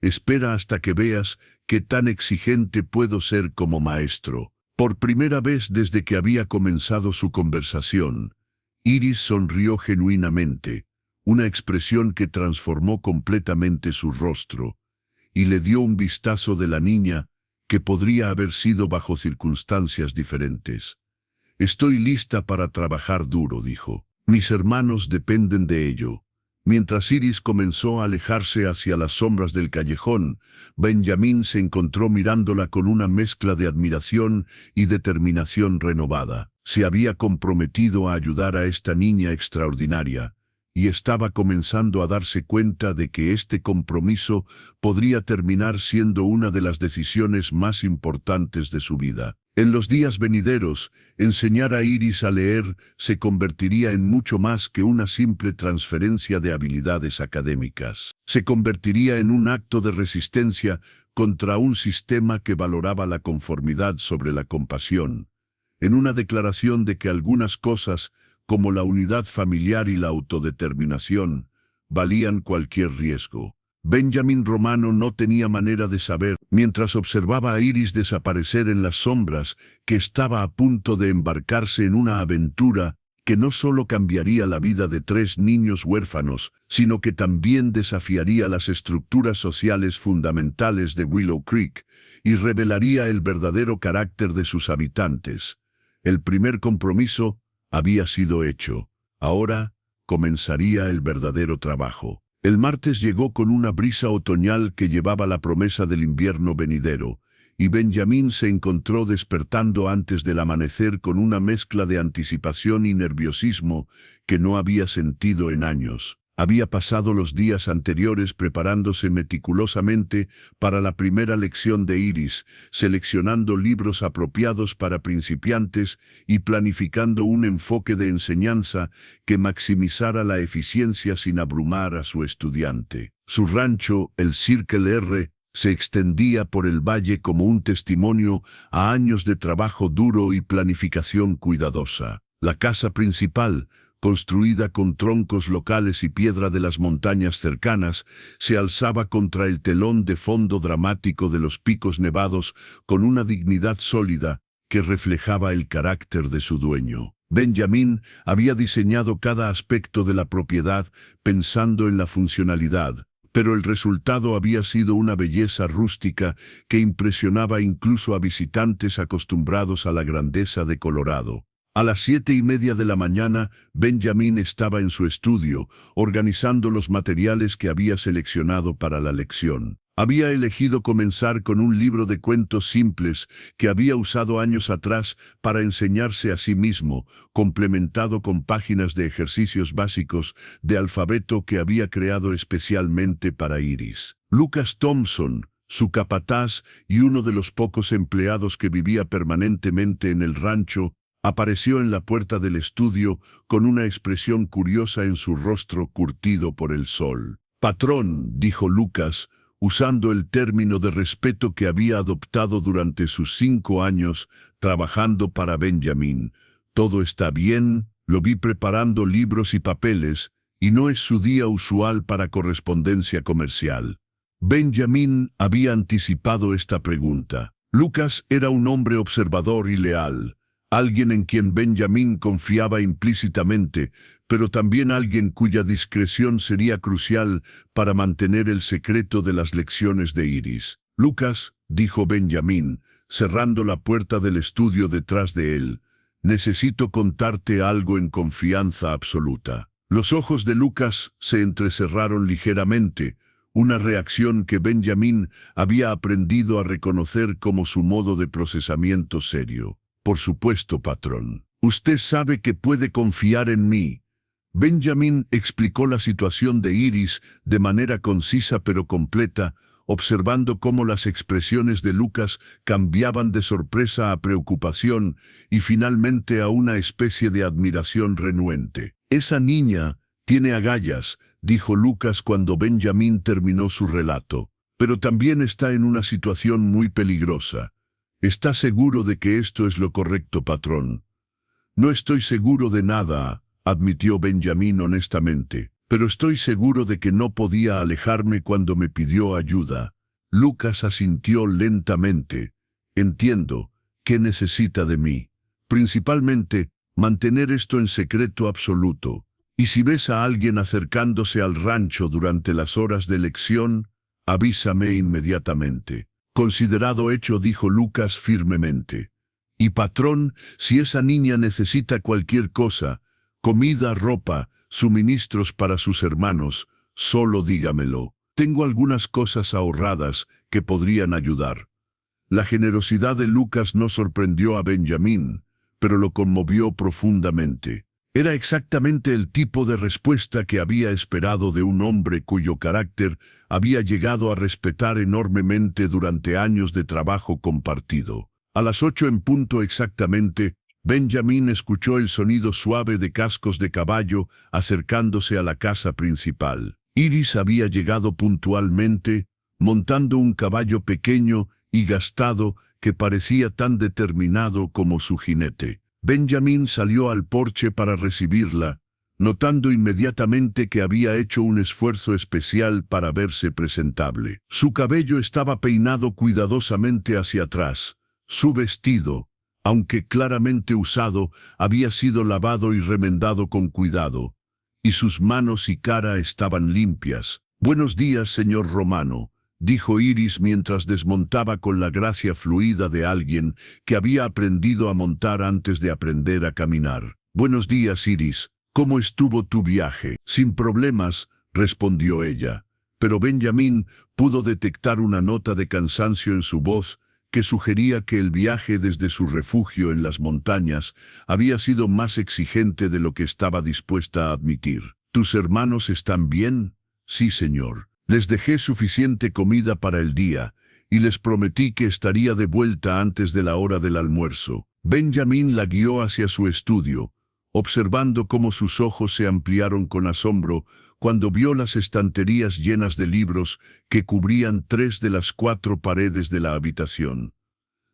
Espera hasta que veas qué tan exigente puedo ser como maestro. Por primera vez desde que había comenzado su conversación, Iris sonrió genuinamente, una expresión que transformó completamente su rostro, y le dio un vistazo de la niña que podría haber sido bajo circunstancias diferentes. Estoy lista para trabajar duro, dijo. Mis hermanos dependen de ello. Mientras Iris comenzó a alejarse hacia las sombras del callejón, Benjamín se encontró mirándola con una mezcla de admiración y determinación renovada. Se había comprometido a ayudar a esta niña extraordinaria, y estaba comenzando a darse cuenta de que este compromiso podría terminar siendo una de las decisiones más importantes de su vida. En los días venideros, enseñar a Iris a leer se convertiría en mucho más que una simple transferencia de habilidades académicas. Se convertiría en un acto de resistencia contra un sistema que valoraba la conformidad sobre la compasión, en una declaración de que algunas cosas, como la unidad familiar y la autodeterminación, valían cualquier riesgo. Benjamín Romano no tenía manera de saber, mientras observaba a Iris desaparecer en las sombras, que estaba a punto de embarcarse en una aventura que no solo cambiaría la vida de 3 niños huérfanos, sino que también desafiaría las estructuras sociales fundamentales de Willow Creek y revelaría el verdadero carácter de sus habitantes. El primer compromiso había sido hecho. Ahora comenzaría el verdadero trabajo. El martes llegó con una brisa otoñal que llevaba la promesa del invierno venidero, y Benjamín se encontró despertando antes del amanecer con una mezcla de anticipación y nerviosismo que no había sentido en años. Había pasado los días anteriores preparándose meticulosamente para la primera lección de Iris, seleccionando libros apropiados para principiantes y planificando un enfoque de enseñanza que maximizara la eficiencia sin abrumar a su estudiante. Su rancho, el Circle R, se extendía por el valle como un testimonio a años de trabajo duro y planificación cuidadosa. La casa principal, construida con troncos locales y piedra de las montañas cercanas, se alzaba contra el telón de fondo dramático de los picos nevados con una dignidad sólida que reflejaba el carácter de su dueño. Benjamín había diseñado cada aspecto de la propiedad pensando en la funcionalidad, pero el resultado había sido una belleza rústica que impresionaba incluso a visitantes acostumbrados a la grandeza de Colorado. A las 7:30 de la mañana, Benjamín estaba en su estudio, organizando los materiales que había seleccionado para la lección. Había elegido comenzar con un libro de cuentos simples que había usado años atrás para enseñarse a sí mismo, complementado con páginas de ejercicios básicos de alfabeto que había creado especialmente para Iris. Lucas Thompson, su capataz y uno de los pocos empleados que vivía permanentemente en el rancho, apareció en la puerta del estudio con una expresión curiosa en su rostro curtido por el sol. «Patrón», dijo Lucas, usando el término de respeto que había adoptado durante sus 5 años trabajando para Benjamín. «¿Todo está bien? Lo vi preparando libros y papeles, y no es su día usual para correspondencia comercial». Benjamín había anticipado esta pregunta. Lucas era un hombre observador y leal, alguien en quien Benjamín confiaba implícitamente, pero también alguien cuya discreción sería crucial para mantener el secreto de las lecciones de Iris. «Lucas», dijo Benjamín, cerrando la puerta del estudio detrás de él, necesito contarte algo en confianza absoluta. Los ojos de Lucas se entrecerraron ligeramente, una reacción que Benjamín había aprendido a reconocer como su modo de procesamiento serio. Por supuesto, patrón. Usted sabe que puede confiar en mí. Benjamín explicó la situación de Iris de manera concisa pero completa, observando cómo las expresiones de Lucas cambiaban de sorpresa a preocupación y finalmente a una especie de admiración renuente. Esa niña tiene agallas, dijo Lucas cuando Benjamín terminó su relato, pero también está en una situación muy peligrosa. ¿Está seguro de que esto es lo correcto, patrón? No estoy seguro de nada, admitió Benjamín honestamente, pero estoy seguro de que no podía alejarme cuando me pidió ayuda. Lucas asintió lentamente. Entiendo. ¿Qué necesita de mí? Principalmente, mantener esto en secreto absoluto. Y si ves a alguien acercándose al rancho durante las horas de elección, avísame inmediatamente. Considerado hecho, dijo Lucas firmemente. Y patrón, si esa niña necesita cualquier cosa, comida, ropa, suministros para sus hermanos, solo dígamelo. Tengo algunas cosas ahorradas que podrían ayudar. La generosidad de Lucas no sorprendió a Benjamín, pero lo conmovió profundamente. Era exactamente el tipo de respuesta que había esperado de un hombre cuyo carácter había llegado a respetar enormemente durante años de trabajo compartido. A las 8 en punto exactamente, Benjamín escuchó el sonido suave de cascos de caballo acercándose a la casa principal. Iris había llegado puntualmente, montando un caballo pequeño y gastado que parecía tan determinado como su jinete. Benjamín salió al porche para recibirla, notando inmediatamente que había hecho un esfuerzo especial para verse presentable. Su cabello estaba peinado cuidadosamente hacia atrás. Su vestido, aunque claramente usado, había sido lavado y remendado con cuidado, y sus manos y cara estaban limpias. «Buenos días, señor Romano», dijo Iris mientras desmontaba con la gracia fluida de alguien que había aprendido a montar antes de aprender a caminar. «Buenos días, Iris. ¿Cómo estuvo tu viaje?» «Sin problemas», respondió ella, pero Benjamín pudo detectar una nota de cansancio en su voz que sugería que el viaje desde su refugio en las montañas había sido más exigente de lo que estaba dispuesta a admitir. «¿Tus hermanos están bien?» «Sí, señor. Les dejé suficiente comida para el día, y les prometí que estaría de vuelta antes de la hora del almuerzo». Benjamín la guió hacia su estudio, observando cómo sus ojos se ampliaron con asombro cuando vio las estanterías llenas de libros que cubrían 3 de las 4 paredes de la habitación.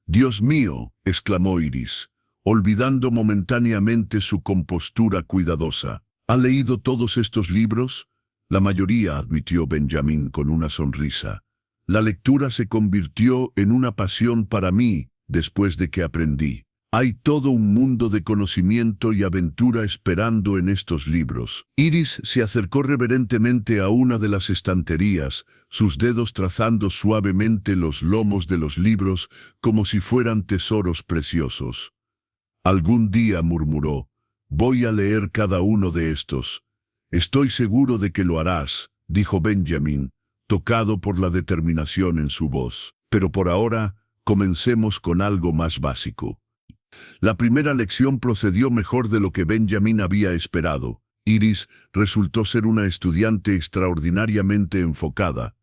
«Dios mío», exclamó Iris, olvidando momentáneamente su compostura cuidadosa. «¿Ha leído todos estos libros?» «La mayoría», admitió Benjamín con una sonrisa. «La lectura se convirtió en una pasión para mí después de que aprendí. Hay todo un mundo de conocimiento y aventura esperando en estos libros». Iris se acercó reverentemente a una de las estanterías, sus dedos trazando suavemente los lomos de los libros como si fueran tesoros preciosos. «Algún día», murmuró, «voy a leer cada uno de estos». «Estoy seguro de que lo harás», dijo Benjamín, tocado por la determinación en su voz. «Pero por ahora, comencemos con algo más básico». La primera lección procedió mejor de lo que Benjamín había esperado. Iris resultó ser una estudiante extraordinariamente enfocada,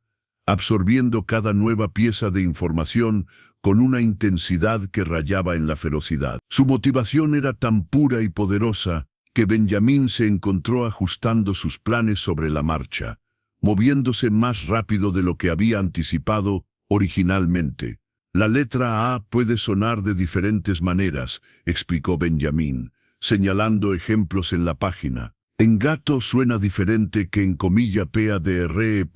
absorbiendo cada nueva pieza de información con una intensidad que rayaba en la ferocidad. Su motivación era tan pura y poderosa que Benjamín se encontró ajustando sus planes sobre la marcha, moviéndose más rápido de lo que había anticipado originalmente. «La letra A puede sonar de diferentes maneras», explicó Benjamín, señalando ejemplos en la página. «En gato suena diferente que en .padre.or».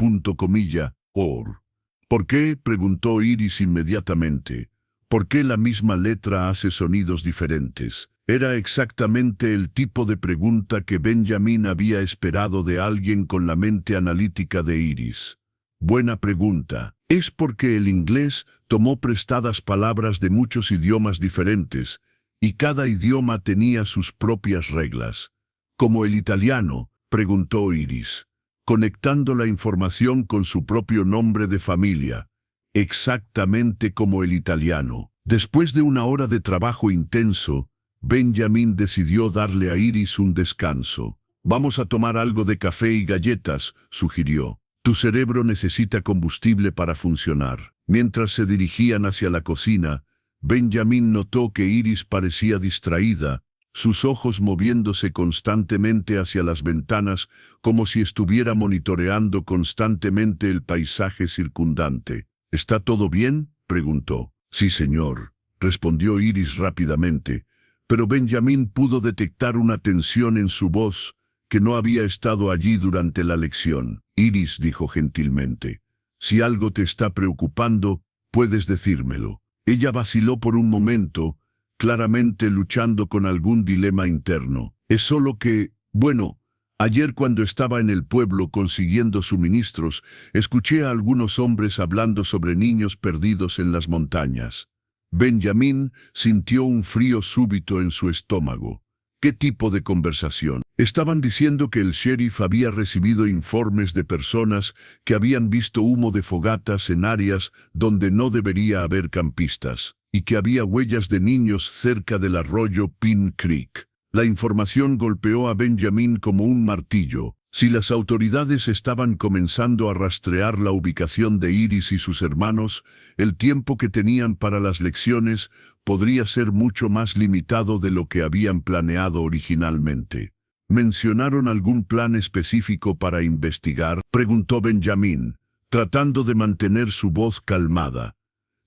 «¿Por qué?», preguntó Iris inmediatamente. «¿Por qué la misma letra hace sonidos diferentes?». Era exactamente el tipo de pregunta que Benjamín había esperado de alguien con la mente analítica de Iris. «Buena pregunta. Es porque el inglés tomó prestadas palabras de muchos idiomas diferentes, y cada idioma tenía sus propias reglas. ¿Como el italiano?, preguntó Iris, conectando la información con su propio nombre de familia. Exactamente como el italiano. Después de una hora de trabajo intenso, Benjamin decidió darle a Iris un descanso. «Vamos a tomar algo de café y galletas», sugirió. «Tu cerebro necesita combustible para funcionar». Mientras se dirigían hacia la cocina, Benjamin notó que Iris parecía distraída, sus ojos moviéndose constantemente hacia las ventanas como si estuviera monitoreando constantemente el paisaje circundante. «¿Está todo bien?», preguntó. «Sí, señor», respondió Iris rápidamente, pero Benjamin pudo detectar una tensión en su voz que no había estado allí durante la lección. «Iris», dijo gentilmente, «si algo te está preocupando, puedes decírmelo». Ella vaciló por un momento, claramente luchando con algún dilema interno. «Es solo que, bueno, ayer cuando estaba en el pueblo consiguiendo suministros, escuché a algunos hombres hablando sobre niños perdidos en las montañas». Benjamin sintió un frío súbito en su estómago. ¿Qué tipo de conversación? Estaban diciendo que el sheriff había recibido informes de personas que habían visto humo de fogatas en áreas donde no debería haber campistas, y que había huellas de niños cerca del arroyo Pin Creek. La información golpeó a Benjamin como un martillo. Si las autoridades estaban comenzando a rastrear la ubicación de Iris y sus hermanos, el tiempo que tenían para las lecciones podría ser mucho más limitado de lo que habían planeado originalmente. ¿Mencionaron algún plan específico para investigar?, preguntó Benjamin, tratando de mantener su voz calmada.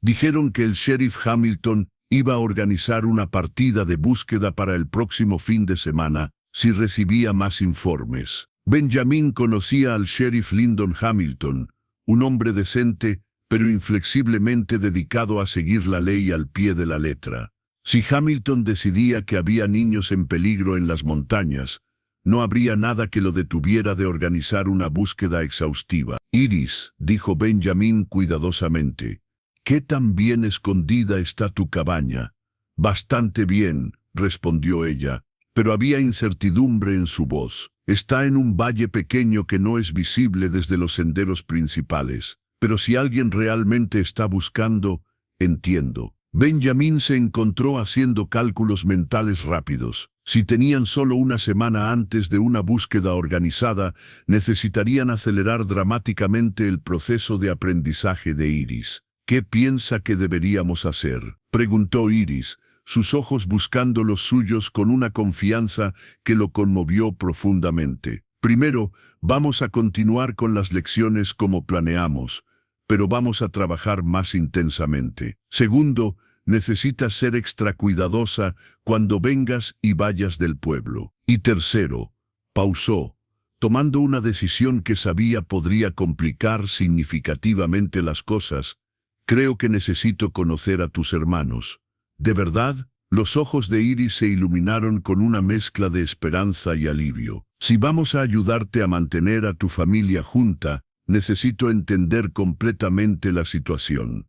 Dijeron que el sheriff Hamilton iba a organizar una partida de búsqueda para el próximo fin de semana, si recibía más informes. Benjamin conocía al sheriff Lyndon Hamilton, un hombre decente, pero inflexiblemente dedicado a seguir la ley al pie de la letra. Si Hamilton decidía que había niños en peligro en las montañas, no habría nada que lo detuviera de organizar una búsqueda exhaustiva. «Iris», dijo Benjamin cuidadosamente, «¿qué tan bien escondida está tu cabaña?» «Bastante bien», respondió ella, pero había incertidumbre en su voz. «Está en un valle pequeño que no es visible desde los senderos principales. Pero si alguien realmente está buscando, entiendo». Benjamin se encontró haciendo cálculos mentales rápidos. Si tenían solo una semana antes de una búsqueda organizada, necesitarían acelerar dramáticamente el proceso de aprendizaje de Iris. «¿Qué piensa que deberíamos hacer?», preguntó Iris, sus ojos buscando los suyos con una confianza que lo conmovió profundamente. «Primero, vamos a continuar con las lecciones como planeamos, pero vamos a trabajar más intensamente. Segundo, necesitas ser extra cuidadosa cuando vengas y vayas del pueblo. Y tercero», pausó, tomando una decisión que sabía podría complicar significativamente las cosas, «creo que necesito conocer a tus hermanos». «¿De verdad?». Los ojos de Iris se iluminaron con una mezcla de esperanza y alivio. «Si vamos a ayudarte a mantener a tu familia junta, necesito entender completamente la situación.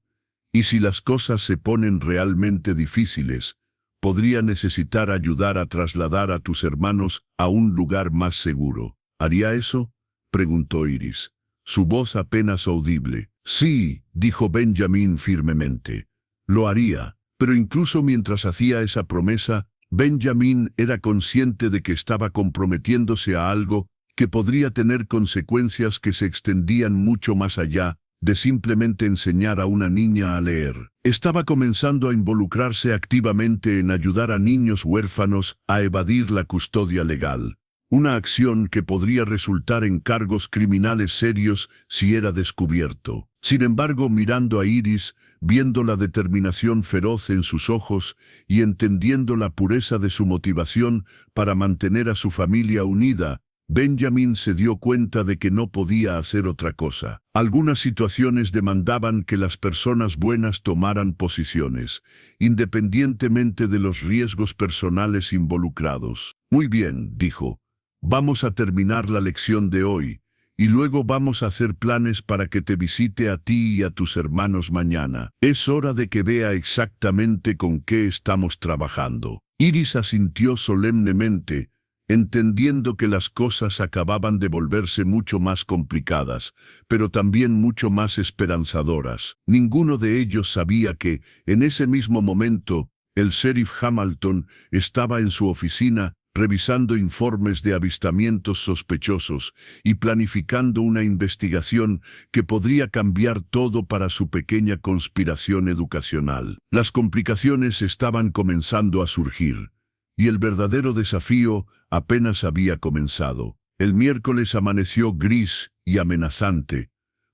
Y si las cosas se ponen realmente difíciles, podría necesitar ayudar a trasladar a tus hermanos a un lugar más seguro». «¿Haría eso?», preguntó Iris, su voz apenas audible. «Sí», dijo Benjamin firmemente, «lo haría». Pero incluso mientras hacía esa promesa, Benjamin era consciente de que estaba comprometiéndose a algo que podría tener consecuencias que se extendían mucho más allá de simplemente enseñar a una niña a leer. Estaba comenzando a involucrarse activamente en ayudar a niños huérfanos a evadir la custodia legal. Una acción que podría resultar en cargos criminales serios si era descubierto. Sin embargo, mirando a Iris, viendo la determinación feroz en sus ojos y entendiendo la pureza de su motivación para mantener a su familia unida, Benjamin se dio cuenta de que no podía hacer otra cosa. Algunas situaciones demandaban que las personas buenas tomaran posiciones, independientemente de los riesgos personales involucrados. «Muy bien», dijo. «Vamos a terminar la lección de hoy, y luego vamos a hacer planes para que te visite a ti y a tus hermanos mañana. Es hora de que vea exactamente con qué estamos trabajando». Iris asintió solemnemente, entendiendo que las cosas acababan de volverse mucho más complicadas, pero también mucho más esperanzadoras. Ninguno de ellos sabía que, en ese mismo momento, el sheriff Hamilton estaba en su oficina revisando informes de avistamientos sospechosos y planificando una investigación que podría cambiar todo para su pequeña conspiración educacional. Las complicaciones estaban comenzando a surgir, y el verdadero desafío apenas había comenzado. El miércoles amaneció gris y amenazante,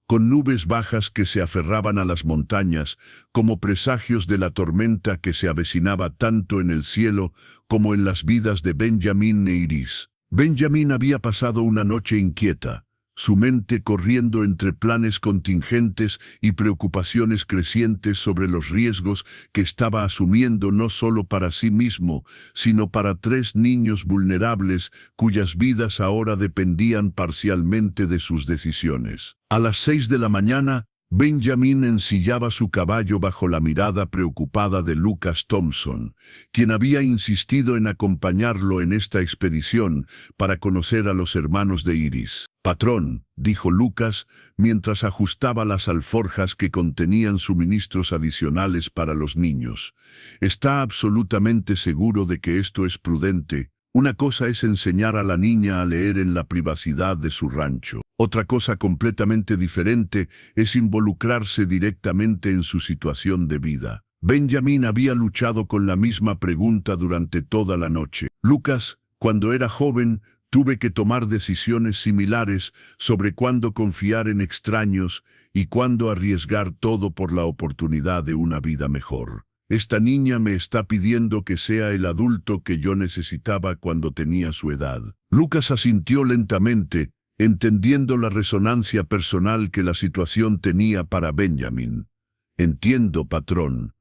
con nubes bajas que se aferraban a las montañas, como presagios de la tormenta que se avecinaba tanto en el cielo como en las vidas de Benjamin e Iris. Benjamin había pasado una noche inquieta, su mente corriendo entre planes contingentes y preocupaciones crecientes sobre los riesgos que estaba asumiendo no solo para sí mismo, sino para 3 niños vulnerables cuyas vidas ahora dependían parcialmente de sus decisiones. A las 6 de la mañana, Benjamin ensillaba su caballo bajo la mirada preocupada de Lucas Thompson, quien había insistido en acompañarlo en esta expedición para conocer a los hermanos de Iris. «Patrón», dijo Lucas, mientras ajustaba las alforjas que contenían suministros adicionales para los niños, «¿está absolutamente seguro de que esto es prudente? Una cosa es enseñar a la niña a leer en la privacidad de su rancho. Otra cosa completamente diferente es involucrarse directamente en su situación de vida». Benjamin había luchado con la misma pregunta durante toda la noche. «Lucas, cuando era joven, tuve que tomar decisiones similares sobre cuándo confiar en extraños y cuándo arriesgar todo por la oportunidad de una vida mejor. Esta niña me está pidiendo que sea el adulto que yo necesitaba cuando tenía su edad». Lucas asintió lentamente, entendiendo la resonancia personal que la situación tenía para Benjamin. «Entiendo, patrón.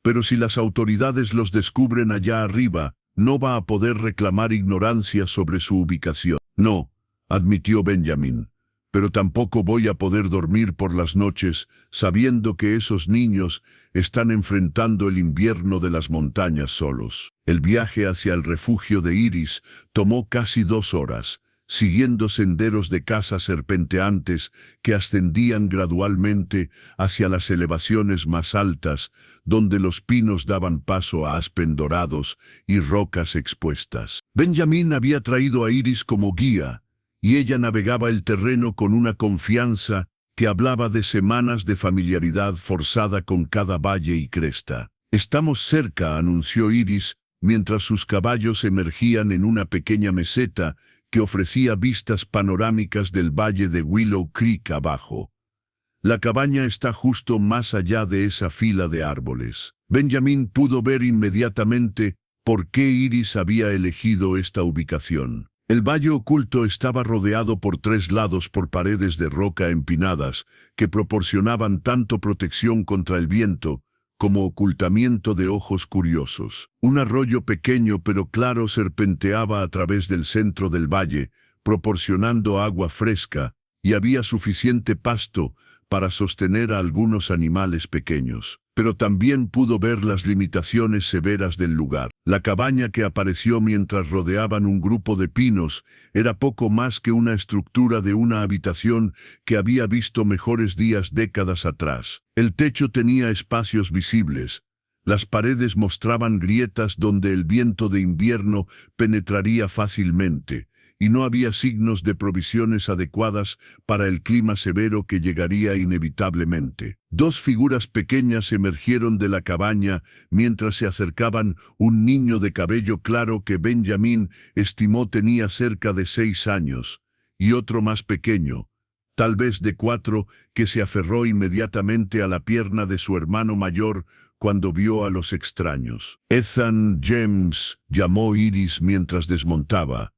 Pero si las autoridades los descubren allá arriba, no va a poder reclamar ignorancia sobre su ubicación». «No», admitió Benjamin, «pero tampoco voy a poder dormir por las noches sabiendo que esos niños están enfrentando el invierno de las montañas solos». El viaje hacia el refugio de Iris tomó casi 2 horas, siguiendo senderos de caza serpenteantes que ascendían gradualmente hacia las elevaciones más altas, donde los pinos daban paso a aspen dorados y rocas expuestas. Benjamin había traído a Iris como guía, y ella navegaba el terreno con una confianza que hablaba de semanas de familiaridad forzada con cada valle y cresta. «Estamos cerca», anunció Iris, mientras sus caballos emergían en una pequeña meseta que ofrecía vistas panorámicas del valle de Willow Creek abajo. «La cabaña está justo más allá de esa fila de árboles». Benjamin pudo ver inmediatamente por qué Iris había elegido esta ubicación. El valle oculto estaba rodeado por 3 lados por paredes de roca empinadas que proporcionaban tanto protección contra el viento como ocultamiento de ojos curiosos. Un arroyo pequeño pero claro serpenteaba a través del centro del valle, proporcionando agua fresca, y había suficiente pasto para sostener a algunos animales pequeños. Pero también pudo ver las limitaciones severas del lugar. La cabaña que apareció mientras rodeaban un grupo de pinos era poco más que una estructura de una habitación que había visto mejores días décadas atrás. El techo tenía espacios visibles. Las paredes mostraban grietas donde el viento de invierno penetraría fácilmente, y no había signos de provisiones adecuadas para el clima severo que llegaría inevitablemente. 2 figuras pequeñas emergieron de la cabaña mientras se acercaban: un niño de cabello claro que Benjamin estimó tenía cerca de 6 años, y otro más pequeño, tal vez de 4, que se aferró inmediatamente a la pierna de su hermano mayor cuando vio a los extraños. «Ethan James», llamó Iris mientras desmontaba.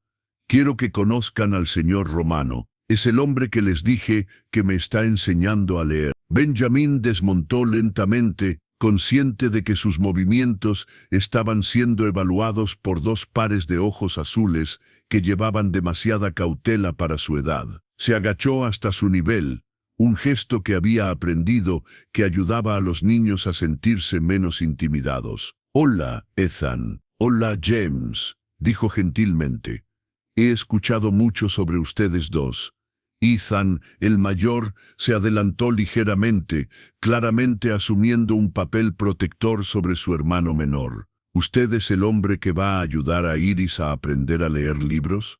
«Quiero que conozcan al señor Romano. Es el hombre que les dije que me está enseñando a leer». Benjamin desmontó lentamente, consciente de que sus movimientos estaban siendo evaluados por 2 pares de ojos azules que llevaban demasiada cautela para su edad. Se agachó hasta su nivel, un gesto que había aprendido que ayudaba a los niños a sentirse menos intimidados. «Hola, Ethan. Hola, James», dijo gentilmente. «He escuchado mucho sobre ustedes dos». Ethan, el mayor, se adelantó ligeramente, claramente asumiendo un papel protector sobre su hermano menor. «¿Usted es el hombre que va a ayudar a Iris a aprender a leer libros?»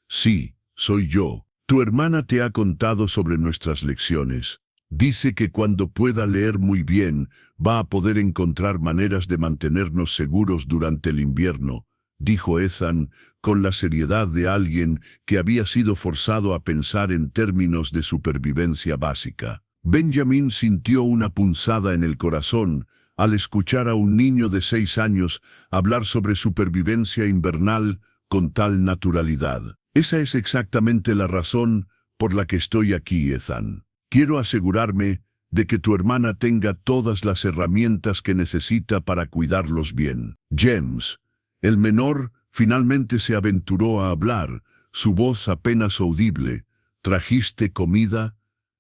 «Sí, soy yo. Tu hermana te ha contado sobre nuestras lecciones. Dice que cuando pueda leer muy bien, va a poder encontrar maneras de mantenernos seguros durante el invierno», dijo Ethan, con la seriedad de alguien que había sido forzado a pensar en términos de supervivencia básica. Benjamin sintió una punzada en el corazón al escuchar a un niño de 6 años hablar sobre supervivencia invernal con tal naturalidad. «Esa es exactamente la razón por la que estoy aquí, Ethan. Quiero asegurarme de que tu hermana tenga todas las herramientas que necesita para cuidarlos bien». James, el menor, finalmente se aventuró a hablar, su voz apenas audible. «¿Trajiste comida?»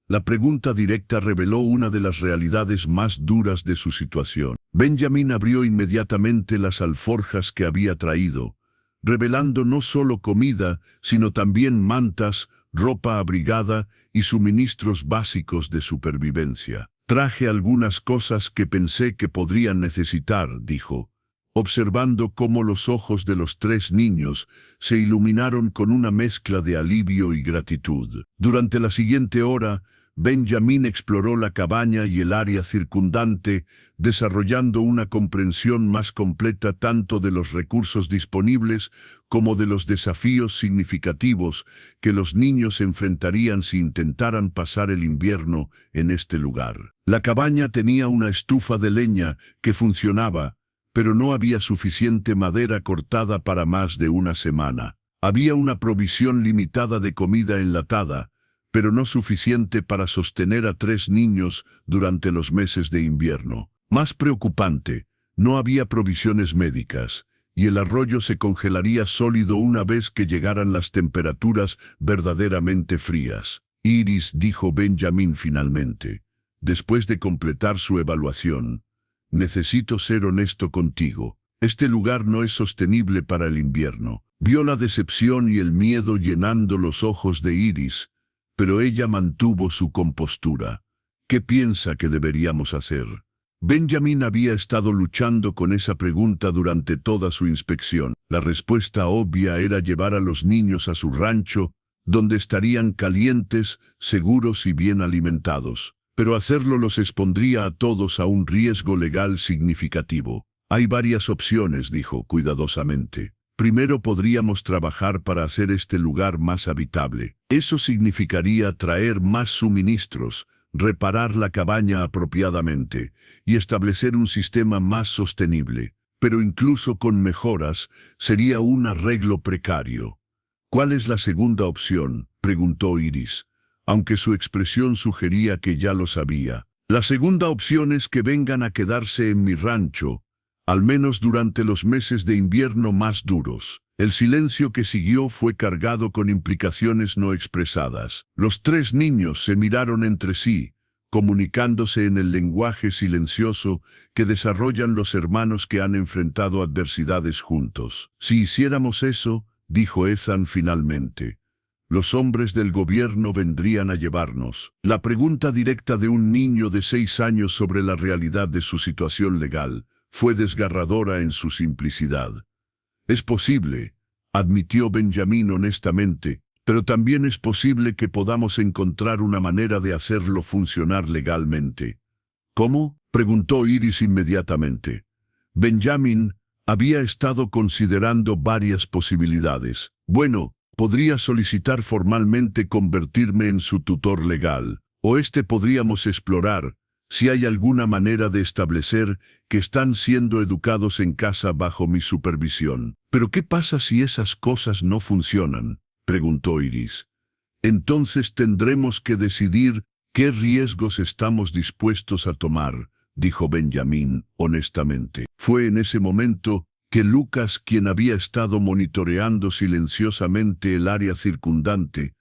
La pregunta directa reveló una de las realidades más duras de su situación. Benjamin abrió inmediatamente las alforjas que había traído, revelando no solo comida, sino también mantas, ropa abrigada y suministros básicos de supervivencia. «Traje algunas cosas que pensé que podrían necesitar», dijo, observando cómo los ojos de los 3 niños se iluminaron con una mezcla de alivio y gratitud. Durante la siguiente hora, Benjamin exploró la cabaña y el área circundante, desarrollando una comprensión más completa tanto de los recursos disponibles como de los desafíos significativos que los niños enfrentarían si intentaran pasar el invierno en este lugar. La cabaña tenía una estufa de leña que funcionaba, pero no había suficiente madera cortada para más de una semana. Había una provisión limitada de comida enlatada, pero no suficiente para sostener a 3 niños durante los meses de invierno. Más preocupante, no había provisiones médicas, y el arroyo se congelaría sólido una vez que llegaran las temperaturas verdaderamente frías. «Iris», dijo Benjamin finalmente, después de completar su evaluación, «necesito ser honesto contigo. Este lugar no es sostenible para el invierno». Vio la decepción y el miedo llenando los ojos de Iris, pero ella mantuvo su compostura. «¿Qué piensa que deberíamos hacer?» Benjamin había estado luchando con esa pregunta durante toda su inspección. La respuesta obvia era llevar a los niños a su rancho, donde estarían calientes, seguros y bien alimentados. Pero hacerlo los expondría a todos a un riesgo legal significativo. «Hay varias opciones», dijo cuidadosamente. «Primero podríamos trabajar para hacer este lugar más habitable. Eso significaría traer más suministros, reparar la cabaña apropiadamente y establecer un sistema más sostenible. Pero incluso con mejoras, sería un arreglo precario». «¿Cuál es la segunda opción?», preguntó Iris, aunque su expresión sugería que ya lo sabía. «La segunda opción es que vengan a quedarse en mi rancho, al menos durante los meses de invierno más duros». El silencio que siguió fue cargado con implicaciones no expresadas. Los 3 niños se miraron entre sí, comunicándose en el lenguaje silencioso que desarrollan los hermanos que han enfrentado adversidades juntos. «Si hiciéramos eso», dijo Ethan finalmente, «los hombres del gobierno vendrían a llevarnos». La pregunta directa de un niño de 6 años sobre la realidad de su situación legal fue desgarradora en su simplicidad. «Es posible», admitió Benjamin honestamente, «pero también es posible que podamos encontrar una manera de hacerlo funcionar legalmente». «¿Cómo?», preguntó Iris inmediatamente. Benjamin había estado considerando varias posibilidades. «Bueno, podría solicitar formalmente convertirme en su tutor legal, o podríamos explorar si hay alguna manera de establecer que están siendo educados en casa bajo mi supervisión». «¿Pero qué pasa si esas cosas no funcionan?», preguntó Iris. «Entonces tendremos que decidir qué riesgos estamos dispuestos a tomar», dijo Benjamin honestamente. Fue en ese momento que Lucas, quien había estado monitoreando silenciosamente el área circundante,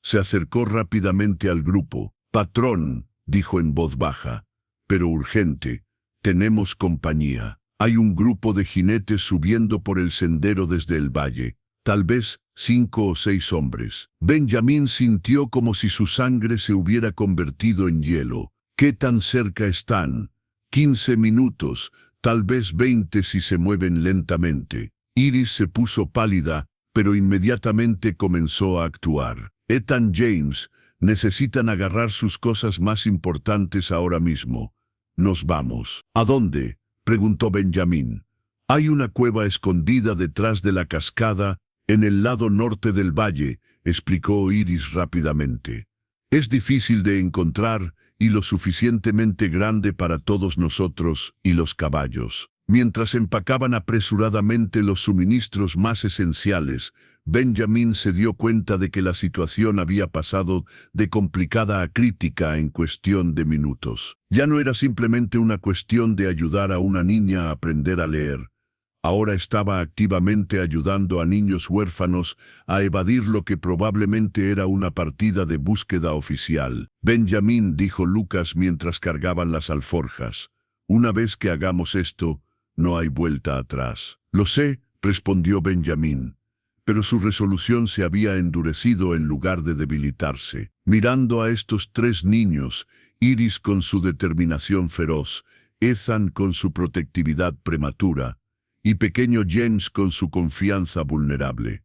Se acercó rápidamente al grupo. «Patrón», dijo en voz baja, pero urgente, «tenemos compañía. Hay un grupo de jinetes subiendo por el sendero desde el valle. Tal vez 5 o 6 hombres». Benjamín sintió como si su sangre se hubiera convertido en hielo. «¿Qué tan cerca están?» 15 minutos, tal vez 20 si se mueven lentamente. Iris se puso pálida, pero inmediatamente comenzó a actuar. «Ethan, James, necesitan agarrar sus cosas más importantes ahora mismo. Nos vamos». «¿A dónde?», preguntó Benjamín. «Hay una cueva escondida detrás de la cascada, en el lado norte del valle», explicó Iris rápidamente. «Es difícil de encontrar y lo suficientemente grande para todos nosotros y los caballos». Mientras empacaban apresuradamente los suministros más esenciales, Benjamín se dio cuenta de que la situación había pasado de complicada a crítica en cuestión de minutos. Ya no era simplemente una cuestión de ayudar a una niña a aprender a leer. Ahora estaba activamente ayudando a niños huérfanos a evadir lo que probablemente era una partida de búsqueda oficial. «Benjamín», dijo Lucas mientras cargaban las alforjas, «una vez que hagamos esto, no hay vuelta atrás». «Lo sé», respondió Benjamín, pero su resolución se había endurecido en lugar de debilitarse. Mirando a estos 3 niños, Iris con su determinación feroz, Ethan con su protectividad prematura, y pequeño James con su confianza vulnerable,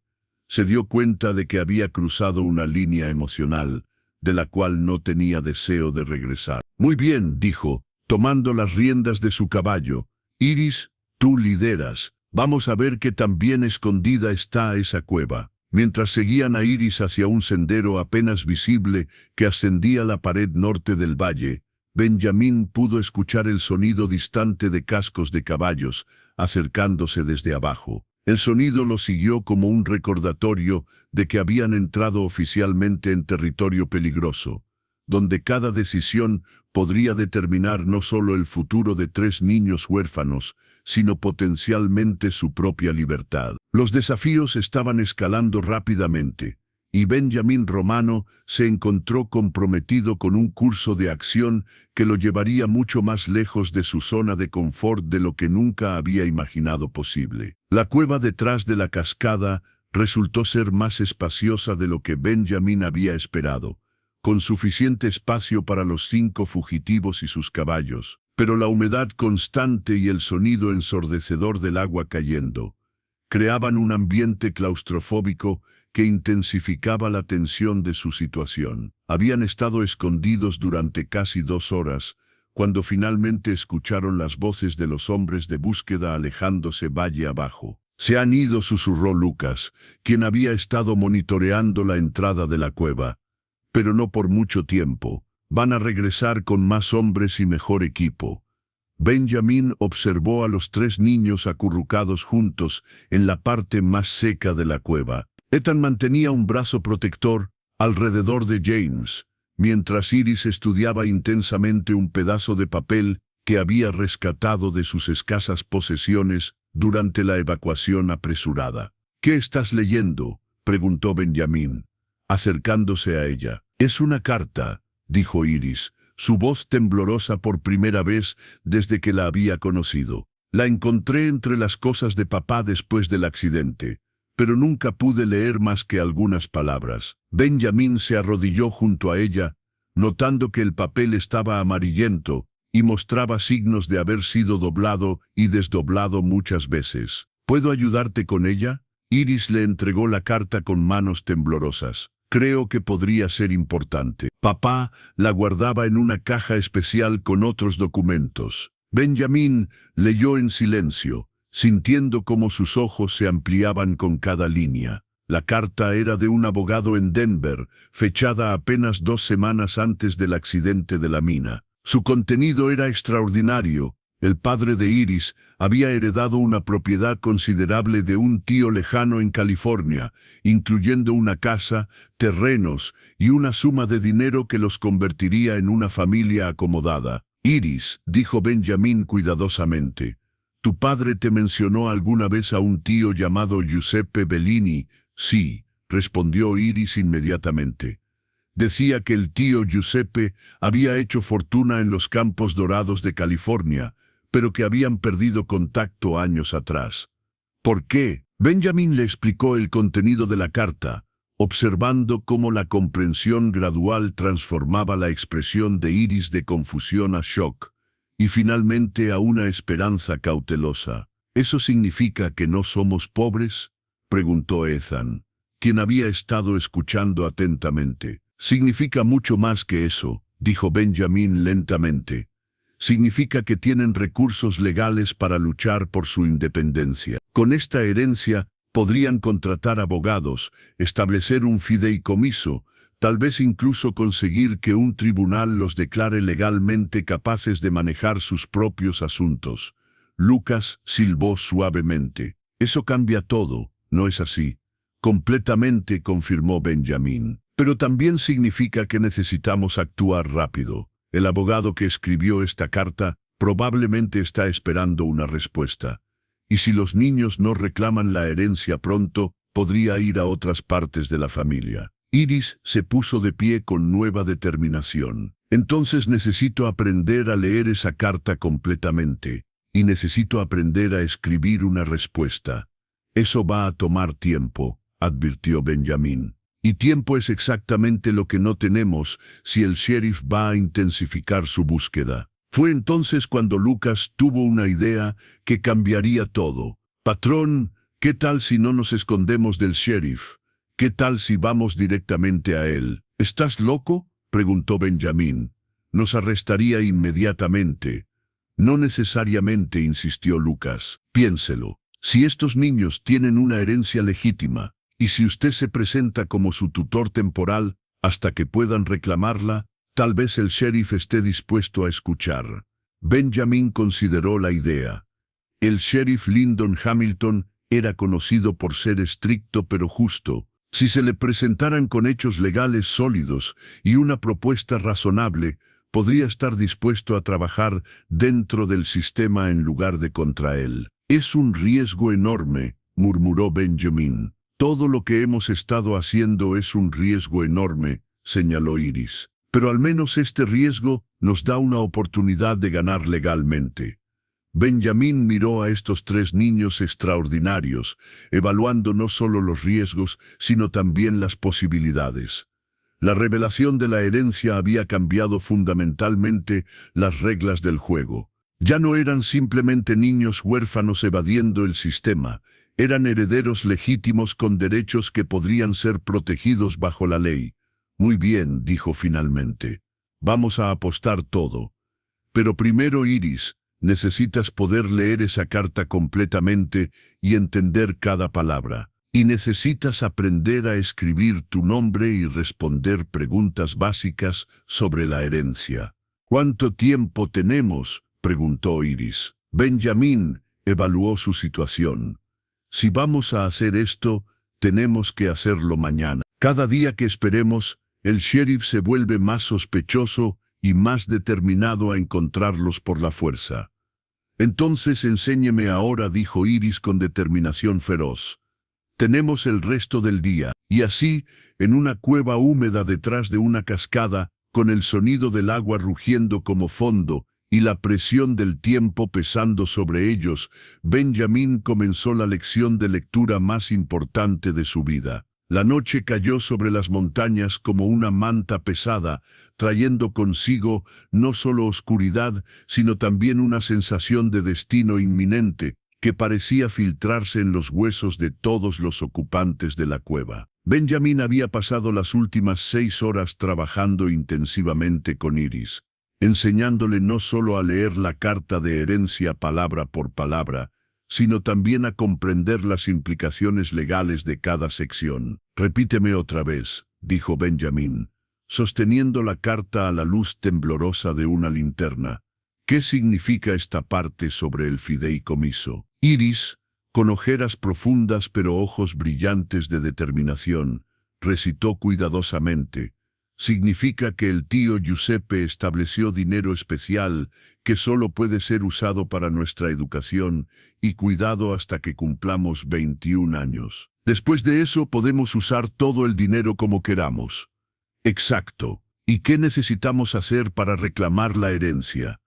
se dio cuenta de que había cruzado una línea emocional, de la cual no tenía deseo de regresar. «Muy bien», dijo, tomando las riendas de su caballo. «Iris, tú lideras. Vamos a ver qué tan bien escondida está esa cueva». Mientras seguían a Iris hacia un sendero apenas visible que ascendía la pared norte del valle, Benjamín pudo escuchar el sonido distante de cascos de caballos, acercándose desde abajo. El sonido lo siguió como un recordatorio de que habían entrado oficialmente en territorio peligroso, donde cada decisión podría determinar no solo el futuro de 3 niños huérfanos, sino potencialmente su propia libertad. Los desafíos estaban escalando rápidamente, y Benjamín Romano se encontró comprometido con un curso de acción que lo llevaría mucho más lejos de su zona de confort de lo que nunca había imaginado posible. La cueva detrás de la cascada resultó ser más espaciosa de lo que Benjamín había esperado, con suficiente espacio para los 5 fugitivos y sus caballos, pero la humedad constante y el sonido ensordecedor del agua cayendo creaban un ambiente claustrofóbico que intensificaba la tensión de su situación. Habían estado escondidos durante casi 2 horas, cuando finalmente escucharon las voces de los hombres de búsqueda alejándose valle abajo. «Se han ido», susurró Lucas, quien había estado monitoreando la entrada de la cueva. «Pero no por mucho tiempo. Van a regresar con más hombres y mejor equipo». Benjamín observó a los 3 niños acurrucados juntos en la parte más seca de la cueva. Ethan mantenía un brazo protector alrededor de James, mientras Iris estudiaba intensamente un pedazo de papel que había rescatado de sus escasas posesiones durante la evacuación apresurada. «¿Qué estás leyendo?», preguntó Benjamín, acercándose a ella. «Es una carta», dijo Iris, su voz temblorosa por primera vez desde que la había conocido. «La encontré entre las cosas de papá después del accidente, pero nunca pude leer más que algunas palabras». Benjamín se arrodilló junto a ella, notando que el papel estaba amarillento y mostraba signos de haber sido doblado y desdoblado muchas veces. «¿Puedo ayudarte con ella?». Iris le entregó la carta con manos temblorosas. «Creo que podría ser importante». Papá la guardaba en una caja especial con otros documentos. Benjamín leyó en silencio, sintiendo cómo sus ojos se ampliaban con cada línea. La carta era de un abogado en Denver, fechada apenas 2 semanas antes del accidente de la mina. Su contenido era extraordinario. El padre de Iris había heredado una propiedad considerable de un tío lejano en California, incluyendo una casa, terrenos y una suma de dinero que los convertiría en una familia acomodada. «Iris», dijo Benjamín cuidadosamente, «¿tu padre te mencionó alguna vez a un tío llamado Giuseppe Bellini?». «Sí», respondió Iris inmediatamente. Decía que el tío Giuseppe había hecho fortuna en los campos dorados de California, pero que habían perdido contacto años atrás. ¿Por qué? Benjamin le explicó el contenido de la carta, observando cómo la comprensión gradual transformaba la expresión de Iris de confusión a shock, y finalmente a una esperanza cautelosa. ¿Eso significa que no somos pobres?, preguntó Ethan, quien había estado escuchando atentamente. Significa mucho más que eso, dijo Benjamin lentamente. Significa que tienen recursos legales para luchar por su independencia. Con esta herencia, podrían contratar abogados, establecer un fideicomiso, tal vez incluso conseguir que un tribunal los declare legalmente capaces de manejar sus propios asuntos. Lucas silbó suavemente. Eso cambia todo, ¿no es así? Completamente, confirmó Benjamin. Pero también significa que necesitamos actuar rápido. El abogado que escribió esta carta probablemente está esperando una respuesta. Y si los niños no reclaman la herencia pronto, podría ir a otras partes de la familia. Iris se puso de pie con nueva determinación. Entonces necesito aprender a leer esa carta completamente. Y necesito aprender a escribir una respuesta. Eso va a tomar tiempo, advirtió Benjamin. Y tiempo es exactamente lo que no tenemos si el sheriff va a intensificar su búsqueda. Fue entonces cuando Lucas tuvo una idea que cambiaría todo. Patrón, ¿qué tal si no nos escondemos del sheriff? ¿Qué tal si vamos directamente a él? ¿Estás loco?, preguntó Benjamin. Nos arrestaría inmediatamente. No necesariamente, insistió Lucas. Piénselo. Si estos niños tienen una herencia legítima, y si usted se presenta como su tutor temporal hasta que puedan reclamarla, tal vez el sheriff esté dispuesto a escuchar. Benjamin consideró la idea. El sheriff Lyndon Hamilton era conocido por ser estricto pero justo. Si se le presentaran con hechos legales sólidos y una propuesta razonable, podría estar dispuesto a trabajar dentro del sistema en lugar de contra él. Es un riesgo enorme, murmuró Benjamin. Todo lo que hemos estado haciendo es un riesgo enorme, señaló Iris. Pero al menos este riesgo nos da una oportunidad de ganar legalmente. Benjamin miró a estos tres niños extraordinarios, evaluando no solo los riesgos, sino también las posibilidades. La revelación de la herencia había cambiado fundamentalmente las reglas del juego. Ya no eran simplemente niños huérfanos evadiendo el sistema, eran herederos legítimos con derechos que podrían ser protegidos bajo la ley. Muy bien, dijo finalmente. Vamos a apostar todo. Pero primero, Iris, necesitas poder leer esa carta completamente y entender cada palabra. Y necesitas aprender a escribir tu nombre y responder preguntas básicas sobre la herencia. ¿Cuánto tiempo tenemos?, preguntó Iris. Benjamin evaluó su situación. Si vamos a hacer esto, tenemos que hacerlo mañana. Cada día que esperemos, el sheriff se vuelve más sospechoso y más determinado a encontrarlos por la fuerza. Entonces enséñeme ahora, dijo Iris con determinación feroz. Tenemos el resto del día, y así, en una cueva húmeda detrás de una cascada, con el sonido del agua rugiendo como fondo, y la presión del tiempo pesando sobre ellos, Benjamin comenzó la lección de lectura más importante de su vida. La noche cayó sobre las montañas como una manta pesada, trayendo consigo no solo oscuridad, sino también una sensación de destino inminente, que parecía filtrarse en los huesos de todos los ocupantes de la cueva. Benjamin había pasado las últimas 6 horas trabajando intensivamente con Iris, enseñándole no solo a leer la carta de herencia palabra por palabra, sino también a comprender las implicaciones legales de cada sección. Repíteme otra vez, dijo Benjamin, sosteniendo la carta a la luz temblorosa de una linterna. ¿Qué significa esta parte sobre el fideicomiso? Iris, con ojeras profundas pero ojos brillantes de determinación, recitó cuidadosamente. Significa que el tío Giuseppe estableció dinero especial que solo puede ser usado para nuestra educación y cuidado hasta que cumplamos 21 años. Después de eso podemos usar todo el dinero como queramos. Exacto. ¿Y qué necesitamos hacer para reclamar la herencia?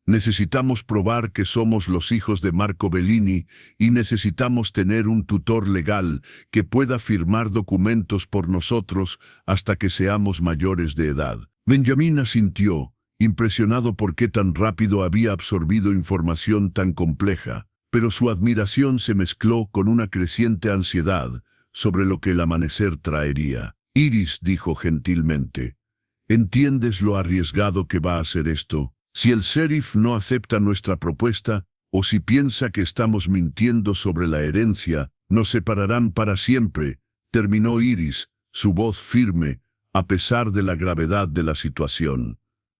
Necesitamos probar que somos los hijos de Marco Bellini y necesitamos tener un tutor legal que pueda firmar documentos por nosotros hasta que seamos mayores de edad. Benjamín asintió, impresionado por qué tan rápido había absorbido información tan compleja, pero su admiración se mezcló con una creciente ansiedad sobre lo que el amanecer traería. Iris dijo gentilmente, ¿entiendes lo arriesgado que va a ser esto? Si el sheriff no acepta nuestra propuesta, o si piensa que estamos mintiendo sobre la herencia, nos separarán para siempre, terminó Iris, su voz firme, a pesar de la gravedad de la situación.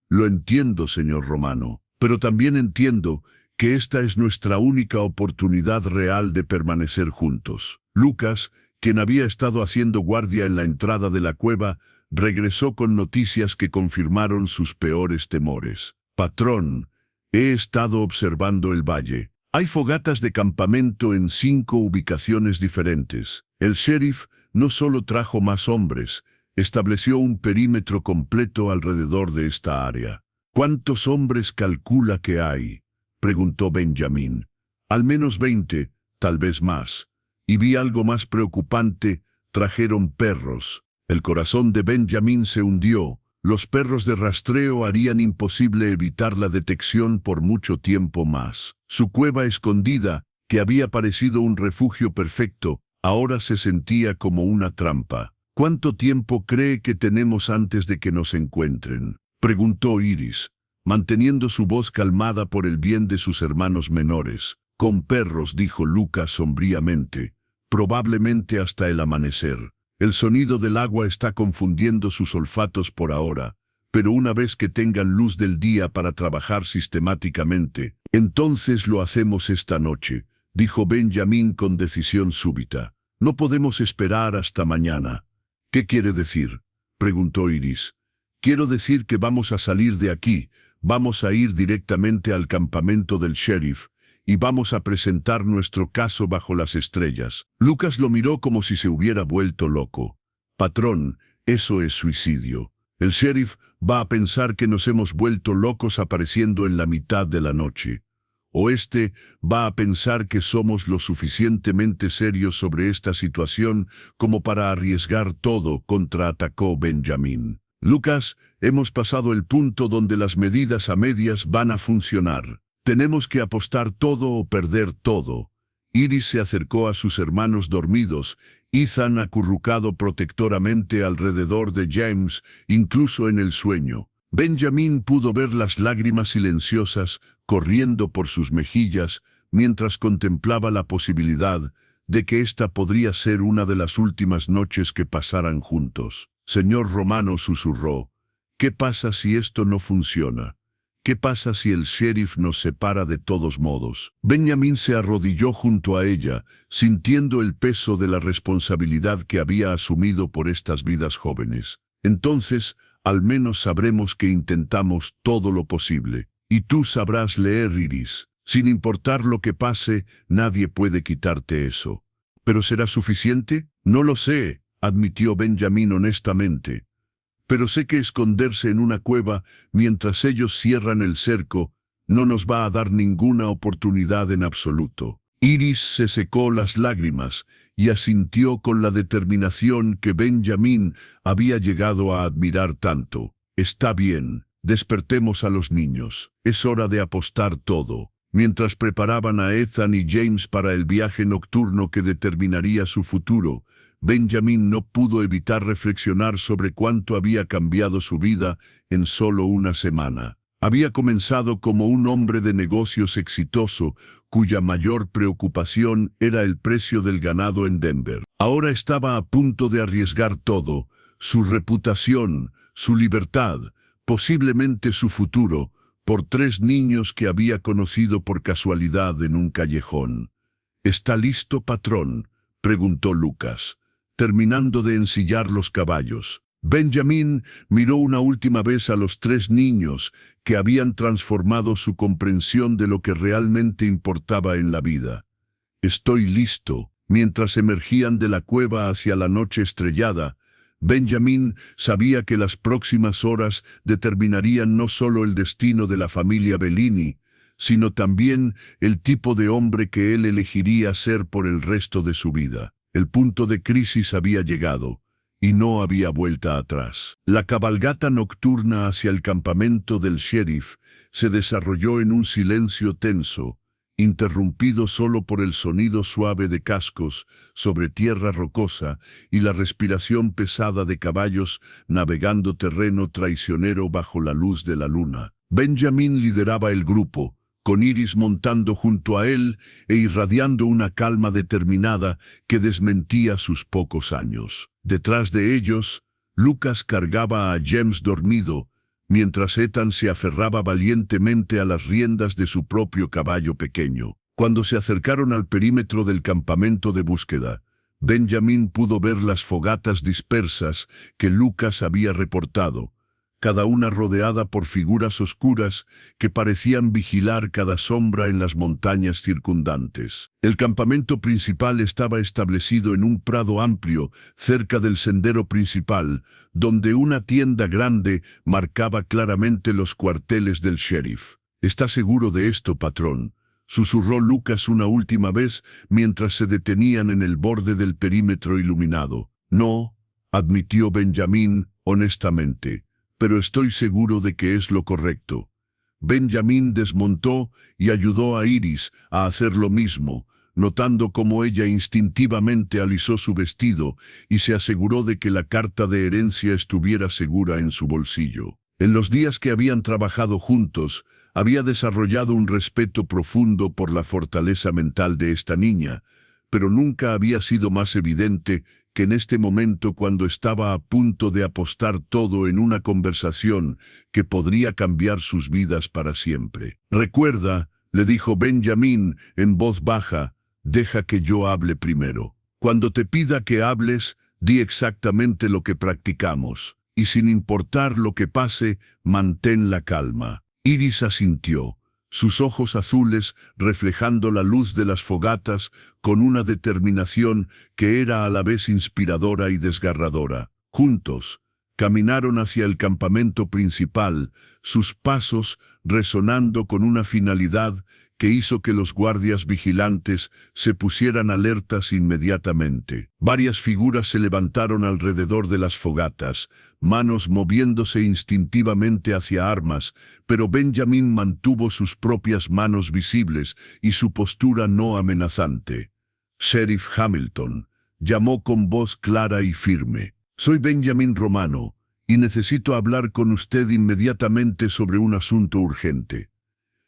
Lo entiendo, señor Romano, pero también entiendo que esta es nuestra única oportunidad real de permanecer juntos. Lucas, quien había estado haciendo guardia en la entrada de la cueva, regresó con noticias que confirmaron sus peores temores. Patrón, he estado observando el valle. Hay fogatas de campamento en 5 ubicaciones diferentes. El sheriff no solo trajo más hombres, estableció un perímetro completo alrededor de esta área. ¿Cuántos hombres calcula que hay?, preguntó Benjamín. Al menos 20, tal vez más. Y vi algo más preocupante, trajeron perros. El corazón de Benjamín se hundió. Los perros de rastreo harían imposible evitar la detección por mucho tiempo más. Su cueva escondida, que había parecido un refugio perfecto, ahora se sentía como una trampa. ¿Cuánto tiempo cree que tenemos antes de que nos encuentren?, preguntó Iris, manteniendo su voz calmada por el bien de sus hermanos menores. Con perros, dijo Lucas sombríamente, probablemente hasta el amanecer. El sonido del agua está confundiendo sus olfatos por ahora, pero una vez que tengan luz del día para trabajar sistemáticamente, entonces lo hacemos esta noche, dijo Benjamín con decisión súbita. No podemos esperar hasta mañana. ¿Qué quiere decir?, preguntó Iris. Quiero decir que vamos a salir de aquí, vamos a ir directamente al campamento del sheriff, y vamos a presentar nuestro caso bajo las estrellas. Lucas lo miró como si se hubiera vuelto loco. Patrón, eso es suicidio. El sheriff va a pensar que nos hemos vuelto locos apareciendo en la mitad de la noche. O va a pensar que somos lo suficientemente serios sobre esta situación como para arriesgar todo, contraatacó Benjamín. Lucas, hemos pasado el punto donde las medidas a medias van a funcionar. Tenemos que apostar todo o perder todo. Iris se acercó a sus hermanos dormidos, Ethan acurrucado protectoramente alrededor de James, incluso en el sueño. Benjamín pudo ver las lágrimas silenciosas corriendo por sus mejillas mientras contemplaba la posibilidad de que esta podría ser una de las últimas noches que pasaran juntos. Señor Romano, susurró, ¿qué pasa si esto no funciona? ¿Qué pasa si el sheriff nos separa de todos modos? Benjamín se arrodilló junto a ella, sintiendo el peso de la responsabilidad que había asumido por estas vidas jóvenes. Entonces, al menos sabremos que intentamos todo lo posible. Y tú sabrás leer, Iris. Sin importar lo que pase, nadie puede quitarte eso. ¿Pero será suficiente? No lo sé, admitió Benjamín honestamente. Pero sé que esconderse en una cueva mientras ellos cierran el cerco no nos va a dar ninguna oportunidad en absoluto. Iris se secó las lágrimas y asintió con la determinación que Benjamín había llegado a admirar tanto. Está bien, despertemos a los niños. Es hora de apostar todo. Mientras preparaban a Ethan y James para el viaje nocturno que determinaría su futuro, Benjamín no pudo evitar reflexionar sobre cuánto había cambiado su vida en solo una semana. Había comenzado como un hombre de negocios exitoso, cuya mayor preocupación era el precio del ganado en Denver. Ahora estaba a punto de arriesgar todo, su reputación, su libertad, posiblemente su futuro, por 3 niños que había conocido por casualidad en un callejón. ¿Está listo, patrón?, preguntó Lucas, terminando de ensillar los caballos. Benjamín miró una última vez a los 3 niños que habían transformado su comprensión de lo que realmente importaba en la vida. Estoy listo. Mientras emergían de la cueva hacia la noche estrellada, Benjamin sabía que las próximas horas determinarían no solo el destino de la familia Bellini, sino también el tipo de hombre que él elegiría ser por el resto de su vida. El punto de crisis había llegado, y no había vuelta atrás. La cabalgata nocturna hacia el campamento del sheriff se desarrolló en un silencio tenso, interrumpido solo por el sonido suave de cascos sobre tierra rocosa y la respiración pesada de caballos navegando terreno traicionero bajo la luz de la luna. Benjamin lideraba el grupo, con Iris montando junto a él e irradiando una calma determinada que desmentía sus pocos años. Detrás de ellos, Lucas cargaba a James dormido, mientras Ethan se aferraba valientemente a las riendas de su propio caballo pequeño. Cuando se acercaron al perímetro del campamento de búsqueda, Benjamin pudo ver las fogatas dispersas que Lucas había reportado, cada una rodeada por figuras oscuras que parecían vigilar cada sombra en las montañas circundantes. El campamento principal estaba establecido en un prado amplio, cerca del sendero principal, donde una tienda grande marcaba claramente los cuarteles del sheriff. «¿Está seguro de esto, patrón?», susurró Lucas una última vez mientras se detenían en el borde del perímetro iluminado. «No», admitió Benjamin honestamente, «pero estoy seguro de que es lo correcto». Benjamin desmontó y ayudó a Iris a hacer lo mismo, notando cómo ella instintivamente alisó su vestido y se aseguró de que la carta de herencia estuviera segura en su bolsillo. En los días que habían trabajado juntos, había desarrollado un respeto profundo por la fortaleza mental de esta niña, pero nunca había sido más evidente que en este momento cuando estaba a punto de apostar todo en una conversación que podría cambiar sus vidas para siempre. «Recuerda», le dijo Benjamin en voz baja, «deja que yo hable primero. Cuando te pida que hables, di exactamente lo que practicamos, y sin importar lo que pase, mantén la calma». Iris asintió, sus ojos azules reflejando la luz de las fogatas con una determinación que era a la vez inspiradora y desgarradora. Juntos, caminaron hacia el campamento principal, sus pasos resonando con una finalidad que hizo que los guardias vigilantes se pusieran alertas inmediatamente. Varias figuras se levantaron alrededor de las fogatas, manos moviéndose instintivamente hacia armas, pero Benjamin mantuvo sus propias manos visibles y su postura no amenazante. «Sheriff Hamilton», llamó con voz clara y firme. «Soy Benjamin Romano, y necesito hablar con usted inmediatamente sobre un asunto urgente».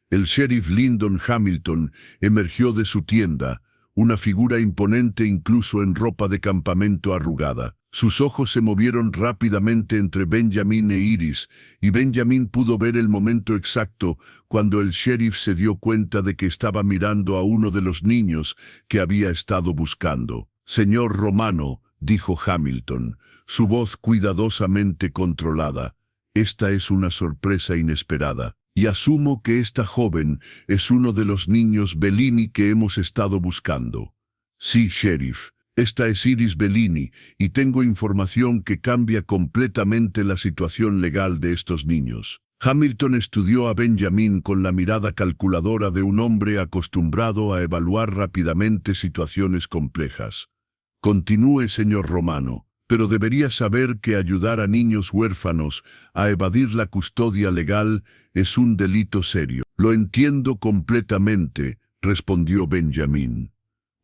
El sheriff Lyndon Hamilton emergió de su tienda, una figura imponente incluso en ropa de campamento arrugada. Sus ojos se movieron rápidamente entre Benjamin e Iris, y Benjamin pudo ver el momento exacto cuando el sheriff se dio cuenta de que estaba mirando a uno de los niños que había estado buscando. «Señor Romano», dijo Hamilton, su voz cuidadosamente controlada, «esta es una sorpresa inesperada. Y asumo que esta joven es uno de los niños Bellini que hemos estado buscando». «Sí, sheriff, esta es Iris Bellini, y tengo información que cambia completamente la situación legal de estos niños». Hamilton estudió a Benjamin con la mirada calculadora de un hombre acostumbrado a evaluar rápidamente situaciones complejas. «Continúe, señor Romano. Pero debería saber que ayudar a niños huérfanos a evadir la custodia legal es un delito serio». «Lo entiendo completamente», respondió Benjamin.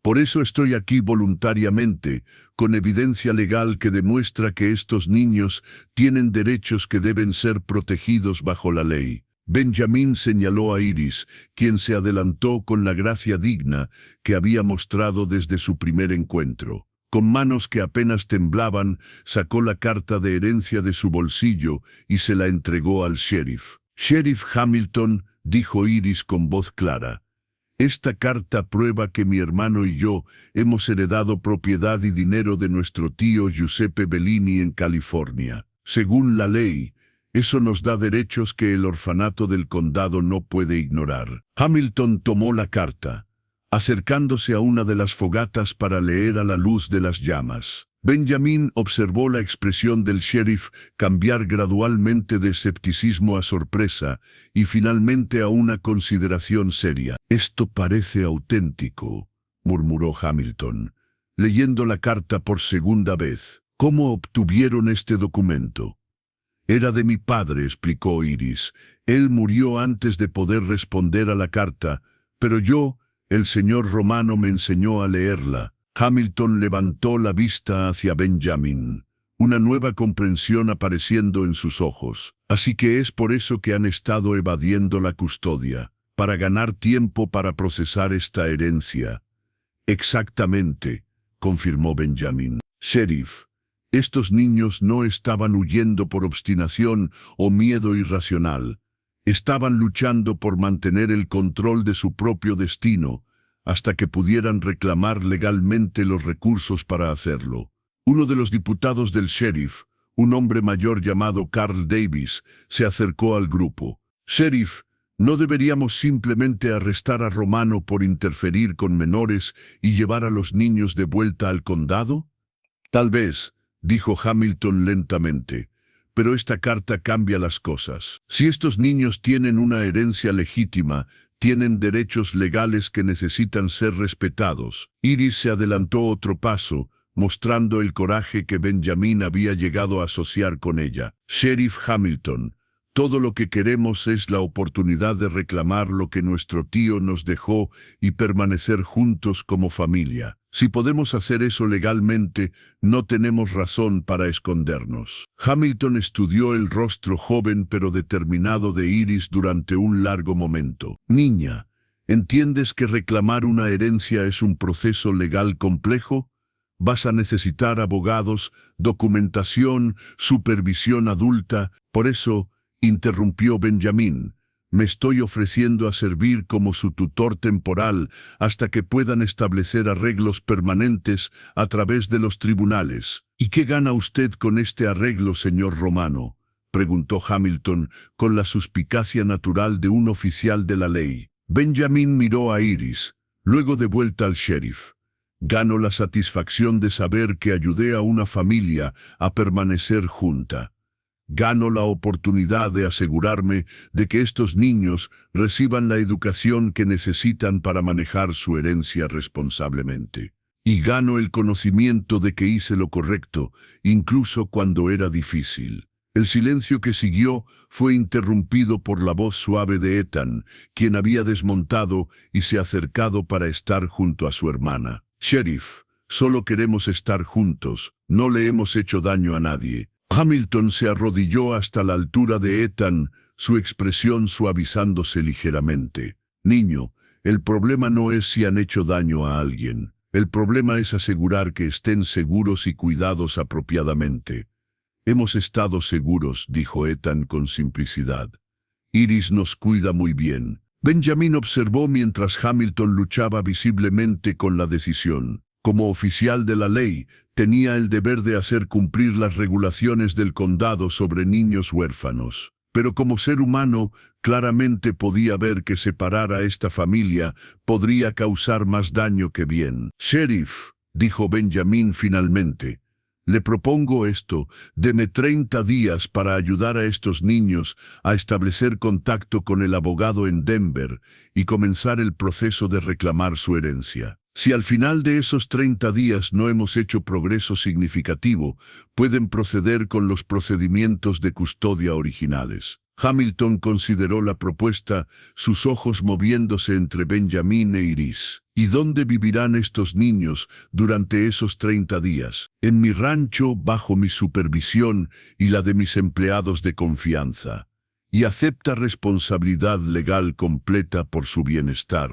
«Por eso estoy aquí voluntariamente, con evidencia legal que demuestra que estos niños tienen derechos que deben ser protegidos bajo la ley». Benjamin señaló a Iris, quien se adelantó con la gracia digna que había mostrado desde su primer encuentro. Con manos que apenas temblaban, sacó la carta de herencia de su bolsillo y se la entregó al sheriff. «Sheriff Hamilton», dijo Iris con voz clara, «esta carta prueba que mi hermano y yo hemos heredado propiedad y dinero de nuestro tío Giuseppe Bellini en California. Según la ley, eso nos da derechos que el orfanato del condado no puede ignorar». Hamilton tomó la carta, acercándose a una de las fogatas para leer a la luz de las llamas. Benjamin observó la expresión del sheriff cambiar gradualmente de escepticismo a sorpresa y finalmente a una consideración seria. «Esto parece auténtico», murmuró Hamilton, leyendo la carta por segunda vez. «¿Cómo obtuvieron este documento?» «Era de mi padre», explicó Iris. «Él murió antes de poder responder a la carta, pero el señor Romano me enseñó a leerla». Hamilton levantó la vista hacia Benjamin, una nueva comprensión apareciendo en sus ojos. «Así que es por eso que han estado evadiendo la custodia, para ganar tiempo para procesar esta herencia». «Exactamente», confirmó Benjamin. «Sheriff, estos niños no estaban huyendo por obstinación o miedo irracional. Estaban luchando por mantener el control de su propio destino, hasta que pudieran reclamar legalmente los recursos para hacerlo». Uno de los diputados del sheriff, un hombre mayor llamado Carl Davis, se acercó al grupo. «Sheriff, ¿no deberíamos simplemente arrestar a Romano por interferir con menores y llevar a los niños de vuelta al condado?» «Tal vez», dijo Hamilton lentamente, «pero esta carta cambia las cosas. Si estos niños tienen una herencia legítima, tienen derechos legales que necesitan ser respetados». Iris se adelantó otro paso, mostrando el coraje que Benjamin había llegado a asociar con ella. «Sheriff Hamilton, todo lo que queremos es la oportunidad de reclamar lo que nuestro tío nos dejó y permanecer juntos como familia. Si podemos hacer eso legalmente, no tenemos razón para escondernos». Hamilton estudió el rostro joven pero determinado de Iris durante un largo momento. «Niña, ¿entiendes que reclamar una herencia es un proceso legal complejo? Vas a necesitar abogados, documentación, supervisión adulta. Por eso», interrumpió Benjamin, «me estoy ofreciendo a servir como su tutor temporal hasta que puedan establecer arreglos permanentes a través de los tribunales». «¿Y qué gana usted con este arreglo, señor Romano?», preguntó Hamilton con la suspicacia natural de un oficial de la ley. Benjamin miró a Iris, luego de vuelta al sheriff. «Gano la satisfacción de saber que ayudé a una familia a permanecer junta. Gano la oportunidad de asegurarme de que estos niños reciban la educación que necesitan para manejar su herencia responsablemente. Y gano el conocimiento de que hice lo correcto, incluso cuando era difícil». El silencio que siguió fue interrumpido por la voz suave de Ethan, quien había desmontado y se acercado para estar junto a su hermana. «Sheriff, solo queremos estar juntos, no le hemos hecho daño a nadie». Hamilton se arrodilló hasta la altura de Ethan, su expresión suavizándose ligeramente. «Niño, el problema no es si han hecho daño a alguien. El problema es asegurar que estén seguros y cuidados apropiadamente». «Hemos estado seguros», dijo Ethan con simplicidad. «Iris nos cuida muy bien». Benjamin observó mientras Hamilton luchaba visiblemente con la decisión. Como oficial de la ley, tenía el deber de hacer cumplir las regulaciones del condado sobre niños huérfanos. Pero como ser humano, claramente podía ver que separar a esta familia podría causar más daño que bien. «Sheriff», dijo Benjamin finalmente, «le propongo esto, deme 30 días para ayudar a estos niños a establecer contacto con el abogado en Denver y comenzar el proceso de reclamar su herencia. Si al final de esos 30 días no hemos hecho progreso significativo, pueden proceder con los procedimientos de custodia originales». Hamilton consideró la propuesta, sus ojos moviéndose entre Benjamin e Iris. «¿Y dónde vivirán estos niños durante esos 30 días?» «En mi rancho, bajo mi supervisión y la de mis empleados de confianza. Y acepta responsabilidad legal completa por su bienestar».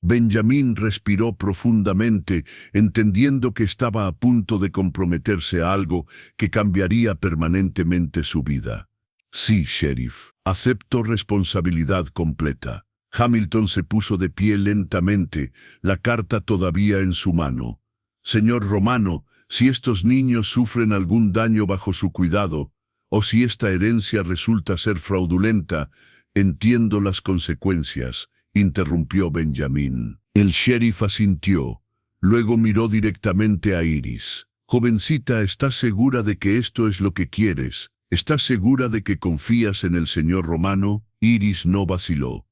Benjamin respiró profundamente, entendiendo que estaba a punto de comprometerse a algo que cambiaría permanentemente su vida. «Sí, sheriff, acepto responsabilidad completa». Hamilton se puso de pie lentamente, la carta todavía en su mano. «Señor Romano, si estos niños sufren algún daño bajo su cuidado, o si esta herencia resulta ser fraudulenta, entiendo las consecuencias», interrumpió Benjamin. El sheriff asintió, luego miró directamente a Iris. Jovencita, ¿estás segura de que esto es lo que quieres? ¿Estás segura de que confías en el señor Romano? Iris no vaciló.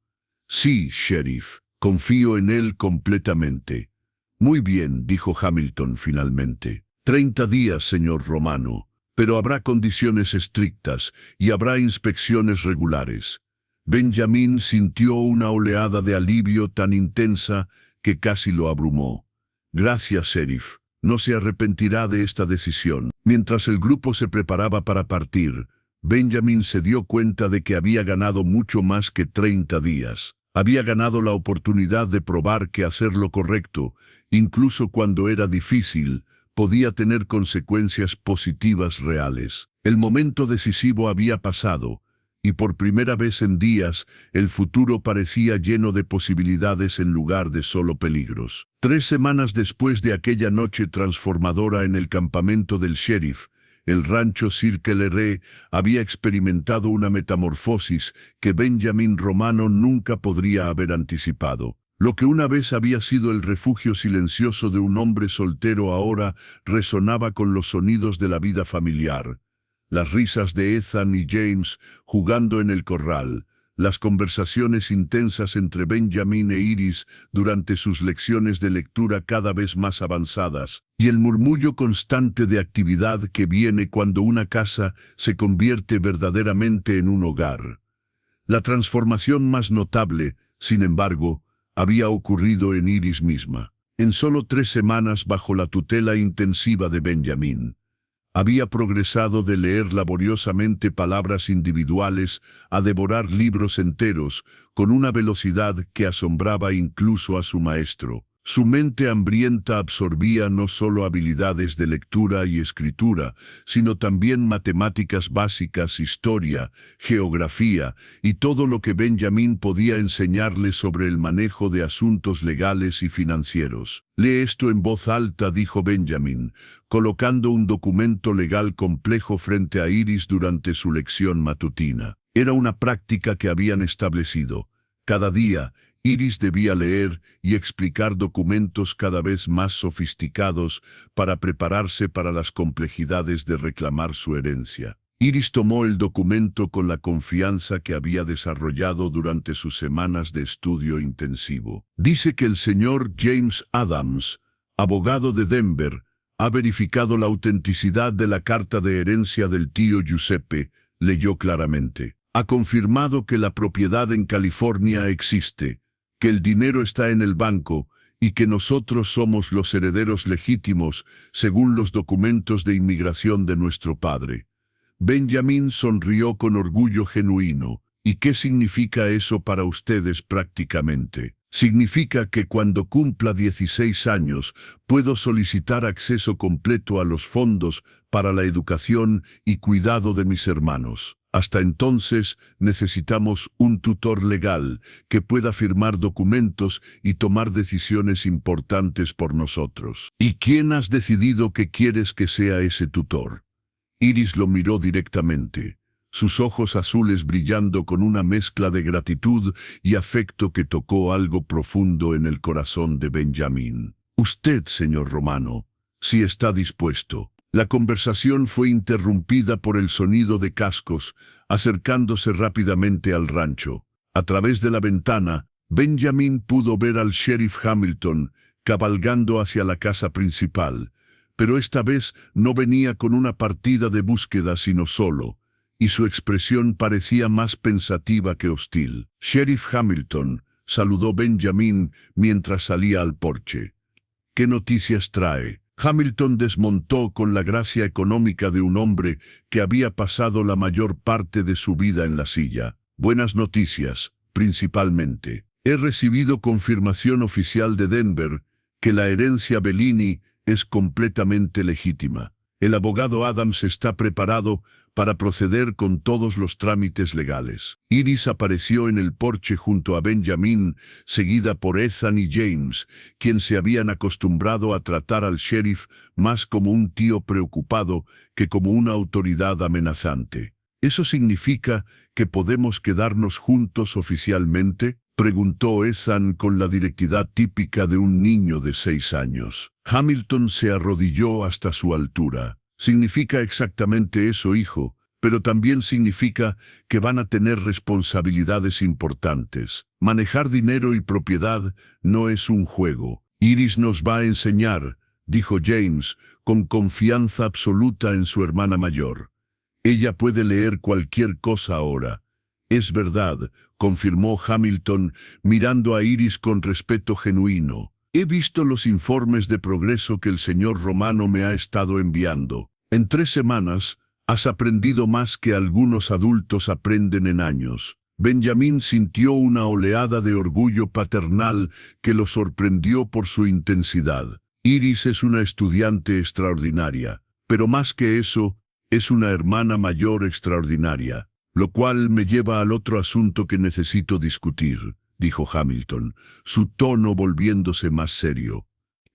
Sí, sheriff, confío en él completamente. Muy bien, dijo Hamilton finalmente. 30 días, señor Romano, pero habrá condiciones estrictas y habrá inspecciones regulares. Benjamin sintió una oleada de alivio tan intensa que casi lo abrumó. Gracias, sheriff. No se arrepentirá de esta decisión. Mientras el grupo se preparaba para partir, Benjamin se dio cuenta de que había ganado mucho más que 30 días. Había ganado la oportunidad de probar que hacer lo correcto, incluso cuando era difícil, podía tener consecuencias positivas reales. El momento decisivo había pasado, y por primera vez en días, el futuro parecía lleno de posibilidades en lugar de solo peligros. 3 semanas después de aquella noche transformadora en el campamento del sheriff, el rancho Circle R había experimentado una metamorfosis que Benjamin Romano nunca podría haber anticipado. Lo que una vez había sido el refugio silencioso de un hombre soltero ahora resonaba con los sonidos de la vida familiar. Las risas de Ethan y James jugando en el corral, las conversaciones intensas entre Benjamin e Iris durante sus lecciones de lectura cada vez más avanzadas, y el murmullo constante de actividad que viene cuando una casa se convierte verdaderamente en un hogar. La transformación más notable, sin embargo, había ocurrido en Iris misma. En solo 3 semanas bajo la tutela intensiva de Benjamin, había progresado de leer laboriosamente palabras individuales a devorar libros enteros con una velocidad que asombraba incluso a su maestro. Su mente hambrienta absorbía no solo habilidades de lectura y escritura, sino también matemáticas básicas, historia, geografía y todo lo que Benjamin podía enseñarle sobre el manejo de asuntos legales y financieros. «Lee esto en voz alta», dijo Benjamin, colocando un documento legal complejo frente a Iris durante su lección matutina. Era una práctica que habían establecido. Cada día, Iris debía leer y explicar documentos cada vez más sofisticados para prepararse para las complejidades de reclamar su herencia. Iris tomó el documento con la confianza que había desarrollado durante sus semanas de estudio intensivo. Dice que el señor James Adams, abogado de Denver, ha verificado la autenticidad de la carta de herencia del tío Giuseppe, leyó claramente. Ha confirmado que la propiedad en California existe, que el dinero está en el banco y que nosotros somos los herederos legítimos según los documentos de inmigración de nuestro padre. Benjamin sonrió con orgullo genuino. ¿Y qué significa eso para ustedes prácticamente? Significa que cuando cumpla 16 años puedo solicitar acceso completo a los fondos para la educación y cuidado de mis hermanos. Hasta entonces necesitamos un tutor legal que pueda firmar documentos y tomar decisiones importantes por nosotros. ¿Y quién has decidido que quieres que sea ese tutor? Iris lo miró directamente, sus ojos azules brillando con una mezcla de gratitud y afecto que tocó algo profundo en el corazón de Benjamin. Usted, señor Romano, si está dispuesto. La conversación fue interrumpida por el sonido de cascos, acercándose rápidamente al rancho. A través de la ventana, Benjamin pudo ver al sheriff Hamilton cabalgando hacia la casa principal, pero esta vez no venía con una partida de búsqueda sino solo, y su expresión parecía más pensativa que hostil. «Sheriff Hamilton», saludó Benjamin mientras salía al porche. «¿Qué noticias trae?» Hamilton desmontó con la gracia económica de un hombre que había pasado la mayor parte de su vida en la silla. «Buenas noticias, principalmente. He recibido confirmación oficial de Denver que la herencia Bellini es completamente legítima. El abogado Adams está preparado para proceder con todos los trámites legales». Iris apareció en el porche junto a Benjamin, seguida por Ethan y James, quien se habían acostumbrado a tratar al sheriff más como un tío preocupado que como una autoridad amenazante. «¿Eso significa que podemos quedarnos juntos oficialmente?», preguntó Ethan con la directidad típica de un niño de 6 años. Hamilton se arrodilló hasta su altura. Significa exactamente eso, hijo, pero también significa que van a tener responsabilidades importantes. Manejar dinero y propiedad no es un juego. Iris nos va a enseñar, dijo James, con confianza absoluta en su hermana mayor. Ella puede leer cualquier cosa ahora. Es verdad, confirmó Hamilton, mirando a Iris con respeto genuino. He visto los informes de progreso que el señor Romano me ha estado enviando. En 3 semanas, has aprendido más que algunos adultos aprenden en años. Benjamín sintió una oleada de orgullo paternal que lo sorprendió por su intensidad. Iris es una estudiante extraordinaria, pero más que eso, es una hermana mayor extraordinaria. Lo cual me lleva al otro asunto que necesito discutir, dijo Hamilton, su tono volviéndose más serio.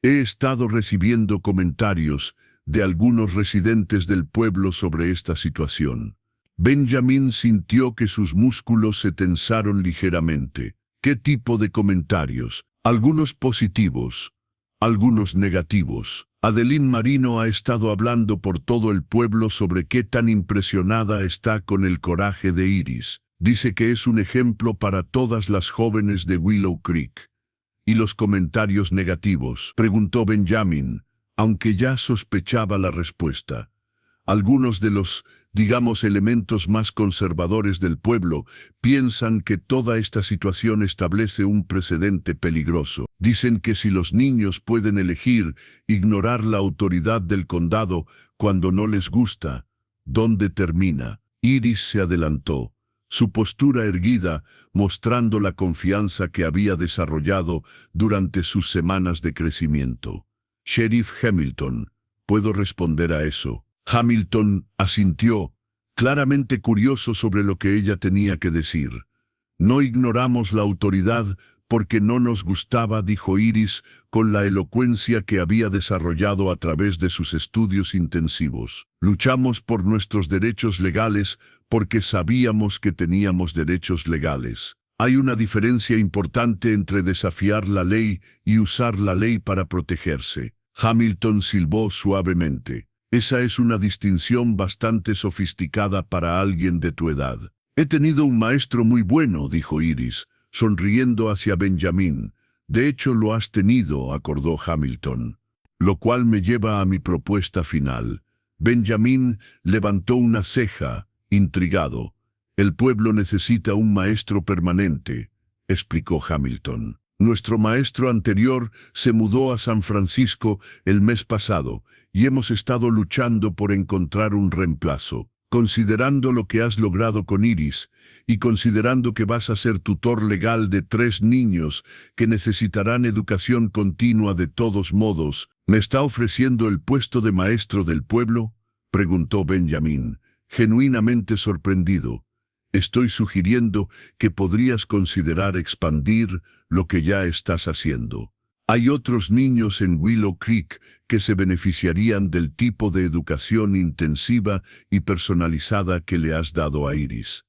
He estado recibiendo comentarios de algunos residentes del pueblo sobre esta situación. Benjamin sintió que sus músculos se tensaron ligeramente. ¿Qué tipo de comentarios? Algunos positivos, algunos negativos. Adeline Marino ha estado hablando por todo el pueblo sobre qué tan impresionada está con el coraje de Iris. Dice que es un ejemplo para todas las jóvenes de Willow Creek. ¿Y los comentarios negativos?, preguntó Benjamin, aunque ya sospechaba la respuesta. Algunos de los, digamos, elementos más conservadores del pueblo piensan que toda esta situación establece un precedente peligroso. Dicen que si los niños pueden elegir ignorar la autoridad del condado cuando no les gusta, ¿dónde termina? Iris se adelantó, su postura erguida mostrando la confianza que había desarrollado durante sus semanas de crecimiento. Sheriff Hamilton, ¿puedo responder a eso? Hamilton asintió, claramente curioso sobre lo que ella tenía que decir. No ignoramos la autoridad porque no nos gustaba, dijo Iris, con la elocuencia que había desarrollado a través de sus estudios intensivos. Luchamos por nuestros derechos legales porque sabíamos que teníamos derechos legales. Hay una diferencia importante entre desafiar la ley y usar la ley para protegerse. Hamilton silbó suavemente. Esa es una distinción bastante sofisticada para alguien de tu edad. He tenido un maestro muy bueno, dijo Iris, sonriendo hacia Benjamín. De hecho, lo has tenido, acordó Hamilton. Lo cual me lleva a mi propuesta final. Benjamín levantó una ceja, intrigado. El pueblo necesita un maestro permanente, explicó Hamilton. Nuestro maestro anterior se mudó a San Francisco el mes pasado y hemos estado luchando por encontrar un reemplazo. Considerando lo que has logrado con Iris y considerando que vas a ser tutor legal de 3 niños que necesitarán educación continua de todos modos, ¿me está ofreciendo el puesto de maestro del pueblo?, preguntó Benjamín, genuinamente sorprendido. Estoy sugiriendo que podrías considerar expandir lo que ya estás haciendo. Hay otros niños en Willow Creek que se beneficiarían del tipo de educación intensiva y personalizada que le has dado a Iris.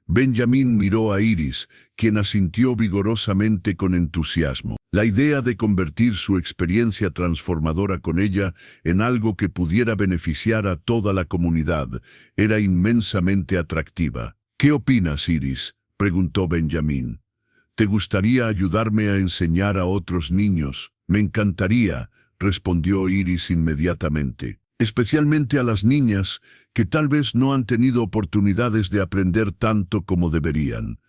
Benjamín miró a Iris, quien asintió vigorosamente con entusiasmo. La idea de convertir su experiencia transformadora con ella en algo que pudiera beneficiar a toda la comunidad era inmensamente atractiva. ¿Qué opinas, Iris?, preguntó Benjamín. ¿Te gustaría ayudarme a enseñar a otros niños? Me encantaría, respondió Iris inmediatamente. Especialmente a las niñas que tal vez no han tenido oportunidades de aprender tanto como deberían.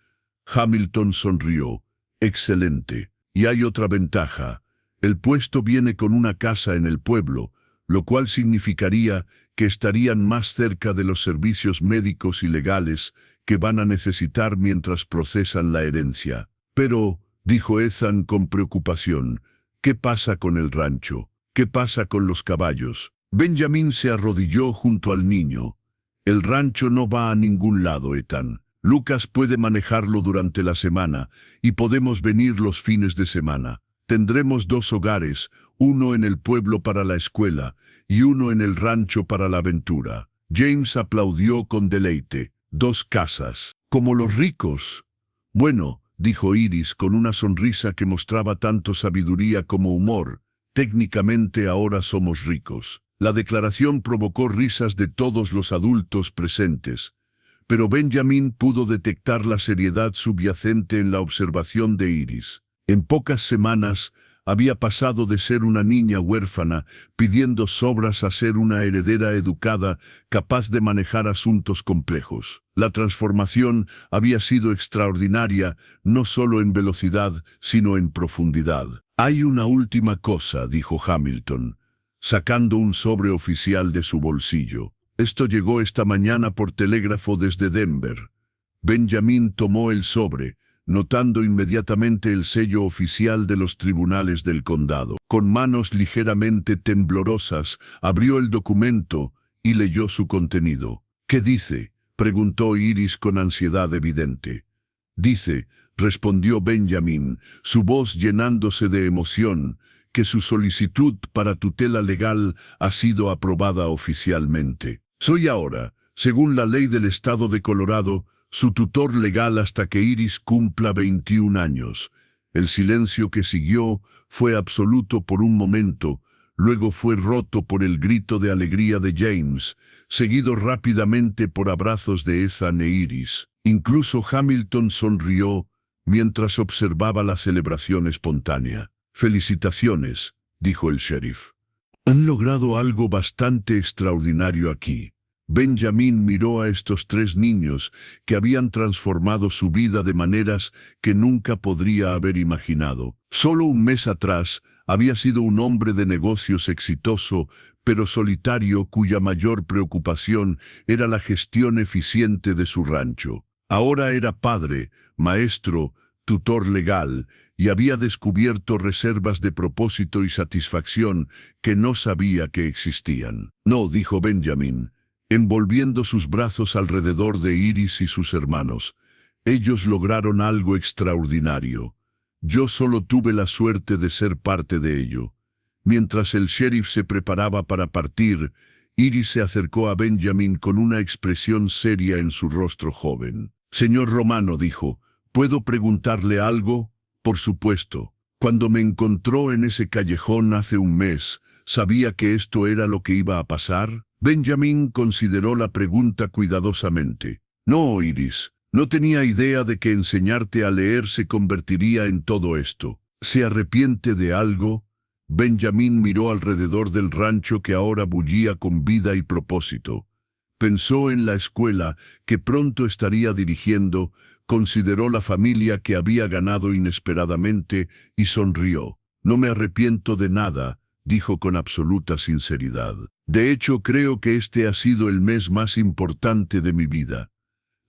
Hamilton sonrió. Excelente. Y hay otra ventaja. El puesto viene con una casa en el pueblo, lo cual significaría que estarían más cerca de los servicios médicos y legales que van a necesitar mientras procesan la herencia. Pero, dijo Ethan con preocupación, ¿qué pasa con el rancho? ¿Qué pasa con los caballos? Benjamín se arrodilló junto al niño. El rancho no va a ningún lado, Ethan. Lucas puede manejarlo durante la semana y podemos venir los fines de semana. Tendremos 2 hogares, uno en el pueblo para la escuela y uno en el rancho para la aventura. James aplaudió con deleite. 2 casas. Como los ricos. Bueno, dijo Iris con una sonrisa que mostraba tanto sabiduría como humor. Técnicamente ahora somos ricos. La declaración provocó risas de todos los adultos presentes, pero Benjamin pudo detectar la seriedad subyacente en la observación de Iris. En pocas semanas, había pasado de ser una niña huérfana, pidiendo sobras, a ser una heredera educada, capaz de manejar asuntos complejos. La transformación había sido extraordinaria, no solo en velocidad, sino en profundidad. «Hay una última cosa», dijo Hamilton, sacando un sobre oficial de su bolsillo. «Esto llegó esta mañana por telégrafo desde Denver». Benjamin tomó el sobre, notando inmediatamente el sello oficial de los tribunales del condado. Con manos ligeramente temblorosas, abrió el documento y leyó su contenido. «¿Qué dice?», preguntó Iris con ansiedad evidente. «Dice», respondió Benjamin, su voz llenándose de emoción, «que su solicitud para tutela legal ha sido aprobada oficialmente. Soy ahora, según la ley del estado de Colorado, su tutor legal hasta que Iris cumpla 21 años. El silencio que siguió fue absoluto por un momento, luego fue roto por el grito de alegría de James, seguido rápidamente por abrazos de Ethan e Iris. Incluso Hamilton sonrió mientras observaba la celebración espontánea. «Felicitaciones», dijo el sheriff. «Han logrado algo bastante extraordinario aquí». Benjamin miró a estos tres niños que habían transformado su vida de maneras que nunca podría haber imaginado. Solo un mes atrás había sido un hombre de negocios exitoso, pero solitario, cuya mayor preocupación era la gestión eficiente de su rancho. Ahora era padre, maestro, tutor legal, y había descubierto reservas de propósito y satisfacción que no sabía que existían. «No», dijo Benjamin, envolviendo sus brazos alrededor de Iris y sus hermanos. «Ellos lograron algo extraordinario. Yo solo tuve la suerte de ser parte de ello». Mientras el sheriff se preparaba para partir, Iris se acercó a Benjamin con una expresión seria en su rostro joven. «Señor Romano», dijo, «¿puedo preguntarle algo?» «Por supuesto. Cuando me encontró en ese callejón hace un mes, ¿sabía que esto era lo que iba a pasar?» Benjamin consideró la pregunta cuidadosamente. «No, Iris, no tenía idea de que enseñarte a leer se convertiría en todo esto. ¿Se arrepiente de algo?» Benjamin miró alrededor del rancho que ahora bullía con vida y propósito. Pensó en la escuela que pronto estaría dirigiendo, consideró la familia que había ganado inesperadamente y sonrió. «No me arrepiento de nada», dijo con absoluta sinceridad. «De hecho, creo que este ha sido el mes más importante de mi vida».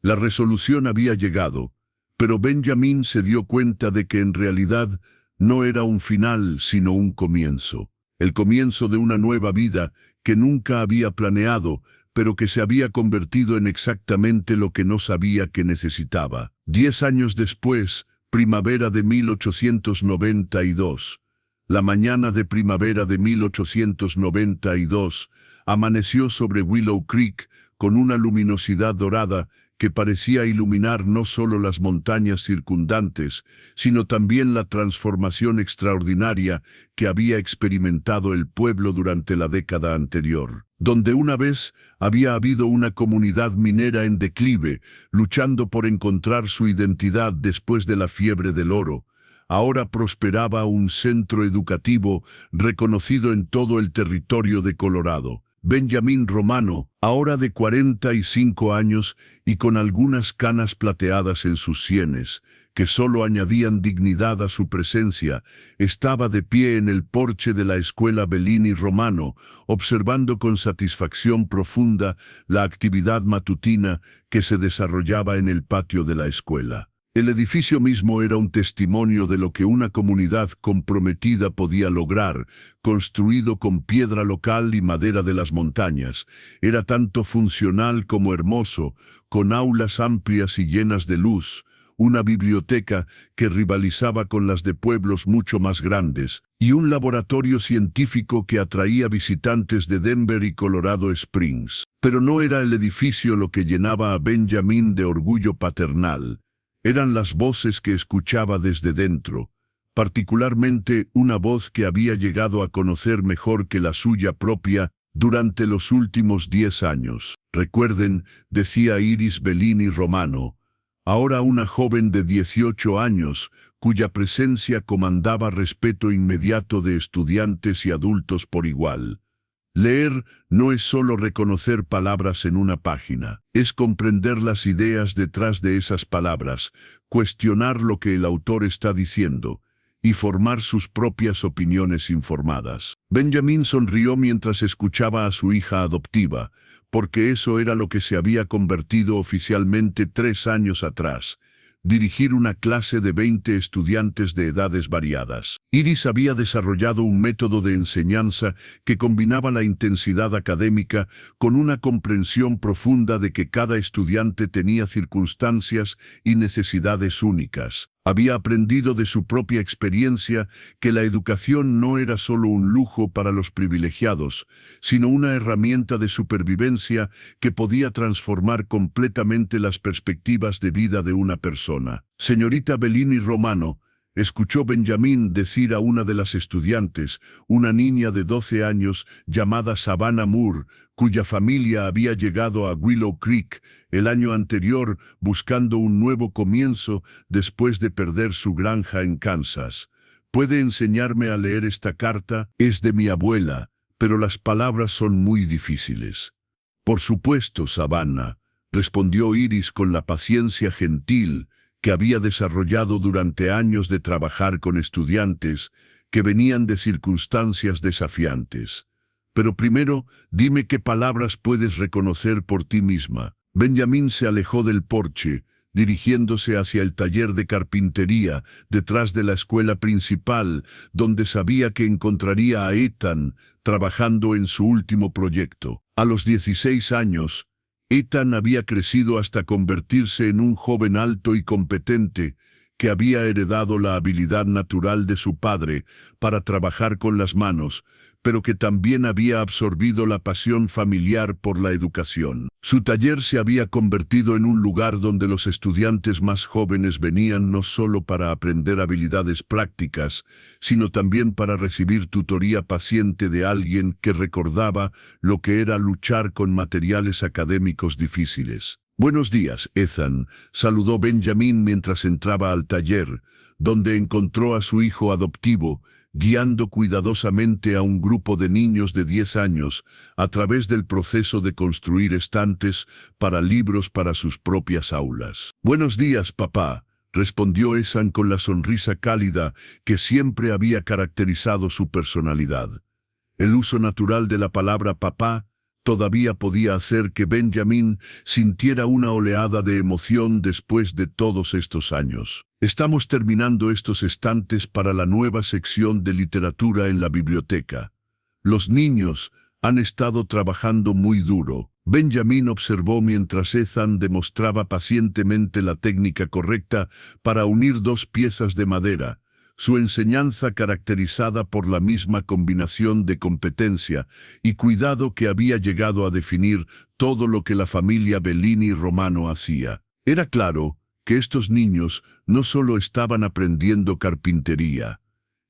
La resolución había llegado, pero Benjamin se dio cuenta de que en realidad no era un final, sino un comienzo. El comienzo de una nueva vida que nunca había planeado, pero que se había convertido en exactamente lo que no sabía que necesitaba. 10 años después, primavera de 1892. La mañana de primavera de 1892 amaneció sobre Willow Creek con una luminosidad dorada que parecía iluminar no solo las montañas circundantes, sino también la transformación extraordinaria que había experimentado el pueblo durante la década anterior. Donde una vez había habido una comunidad minera en declive, luchando por encontrar su identidad después de la fiebre del oro, ahora prosperaba un centro educativo reconocido en todo el territorio de Colorado. Benjamin Romano, ahora de 45 años y con algunas canas plateadas en sus sienes, que solo añadían dignidad a su presencia, estaba de pie en el porche de la escuela Bellini Romano, observando con satisfacción profunda la actividad matutina que se desarrollaba en el patio de la escuela. El edificio mismo era un testimonio de lo que una comunidad comprometida podía lograr, construido con piedra local y madera de las montañas. Era tanto funcional como hermoso, con aulas amplias y llenas de luz, una biblioteca que rivalizaba con las de pueblos mucho más grandes, y un laboratorio científico que atraía visitantes de Denver y Colorado Springs. Pero no era el edificio lo que llenaba a Benjamin de orgullo paternal. Eran las voces que escuchaba desde dentro, particularmente una voz que había llegado a conocer mejor que la suya propia durante los últimos 10 años. Recuerden, decía Iris Bellini Romano, ahora una joven de 18 años, cuya presencia comandaba respeto inmediato de estudiantes y adultos por igual. Leer no es solo reconocer palabras en una página, es comprender las ideas detrás de esas palabras, cuestionar lo que el autor está diciendo y formar sus propias opiniones informadas. Benjamin sonrió mientras escuchaba a su hija adoptiva, porque eso era lo que se había convertido oficialmente 3 años atrás: dirigir una clase de 20 estudiantes de edades variadas. Iris había desarrollado un método de enseñanza que combinaba la intensidad académica con una comprensión profunda de que cada estudiante tenía circunstancias y necesidades únicas. Había aprendido de su propia experiencia que la educación no era solo un lujo para los privilegiados, sino una herramienta de supervivencia que podía transformar completamente las perspectivas de vida de una persona. Señorita Bellini Romano, escuchó Benjamin decir a una de las estudiantes, una niña de 12 años llamada Savannah Moore, cuya familia había llegado a Willow Creek el año anterior buscando un nuevo comienzo después de perder su granja en Kansas. ¿Puede enseñarme a leer esta carta? Es de mi abuela, pero las palabras son muy difíciles. Por supuesto, Savannah, respondió Iris con la paciencia gentil que había desarrollado durante años de trabajar con estudiantes que venían de circunstancias desafiantes. Pero primero, dime qué palabras puedes reconocer por ti misma. Benjamin se alejó del porche, dirigiéndose hacia el taller de carpintería detrás de la escuela principal, donde sabía que encontraría a Ethan trabajando en su último proyecto. A los 16 años, Ethan había crecido hasta convertirse en un joven alto y competente que había heredado la habilidad natural de su padre para trabajar con las manos, pero que también había absorbido la pasión familiar por la educación. Su taller se había convertido en un lugar donde los estudiantes más jóvenes venían no solo para aprender habilidades prácticas, sino también para recibir tutoría paciente de alguien que recordaba lo que era luchar con materiales académicos difíciles. «Buenos días, Ethan», saludó Benjamin mientras entraba al taller, donde encontró a su hijo adoptivo, guiando cuidadosamente a un grupo de niños de 10 años a través del proceso de construir estantes para libros para sus propias aulas. «Buenos días, papá», respondió Ethan con la sonrisa cálida que siempre había caracterizado su personalidad. El uso natural de la palabra papá todavía podía hacer que Benjamin sintiera una oleada de emoción después de todos estos años. «Estamos terminando estos estantes para la nueva sección de literatura en la biblioteca. Los niños han estado trabajando muy duro». Benjamin observó mientras Ethan demostraba pacientemente la técnica correcta para unir 2 piezas de madera, su enseñanza caracterizada por la misma combinación de competencia y cuidado que había llegado a definir todo lo que la familia Bellini Romano hacía. Era claro que estos niños no solo estaban aprendiendo carpintería,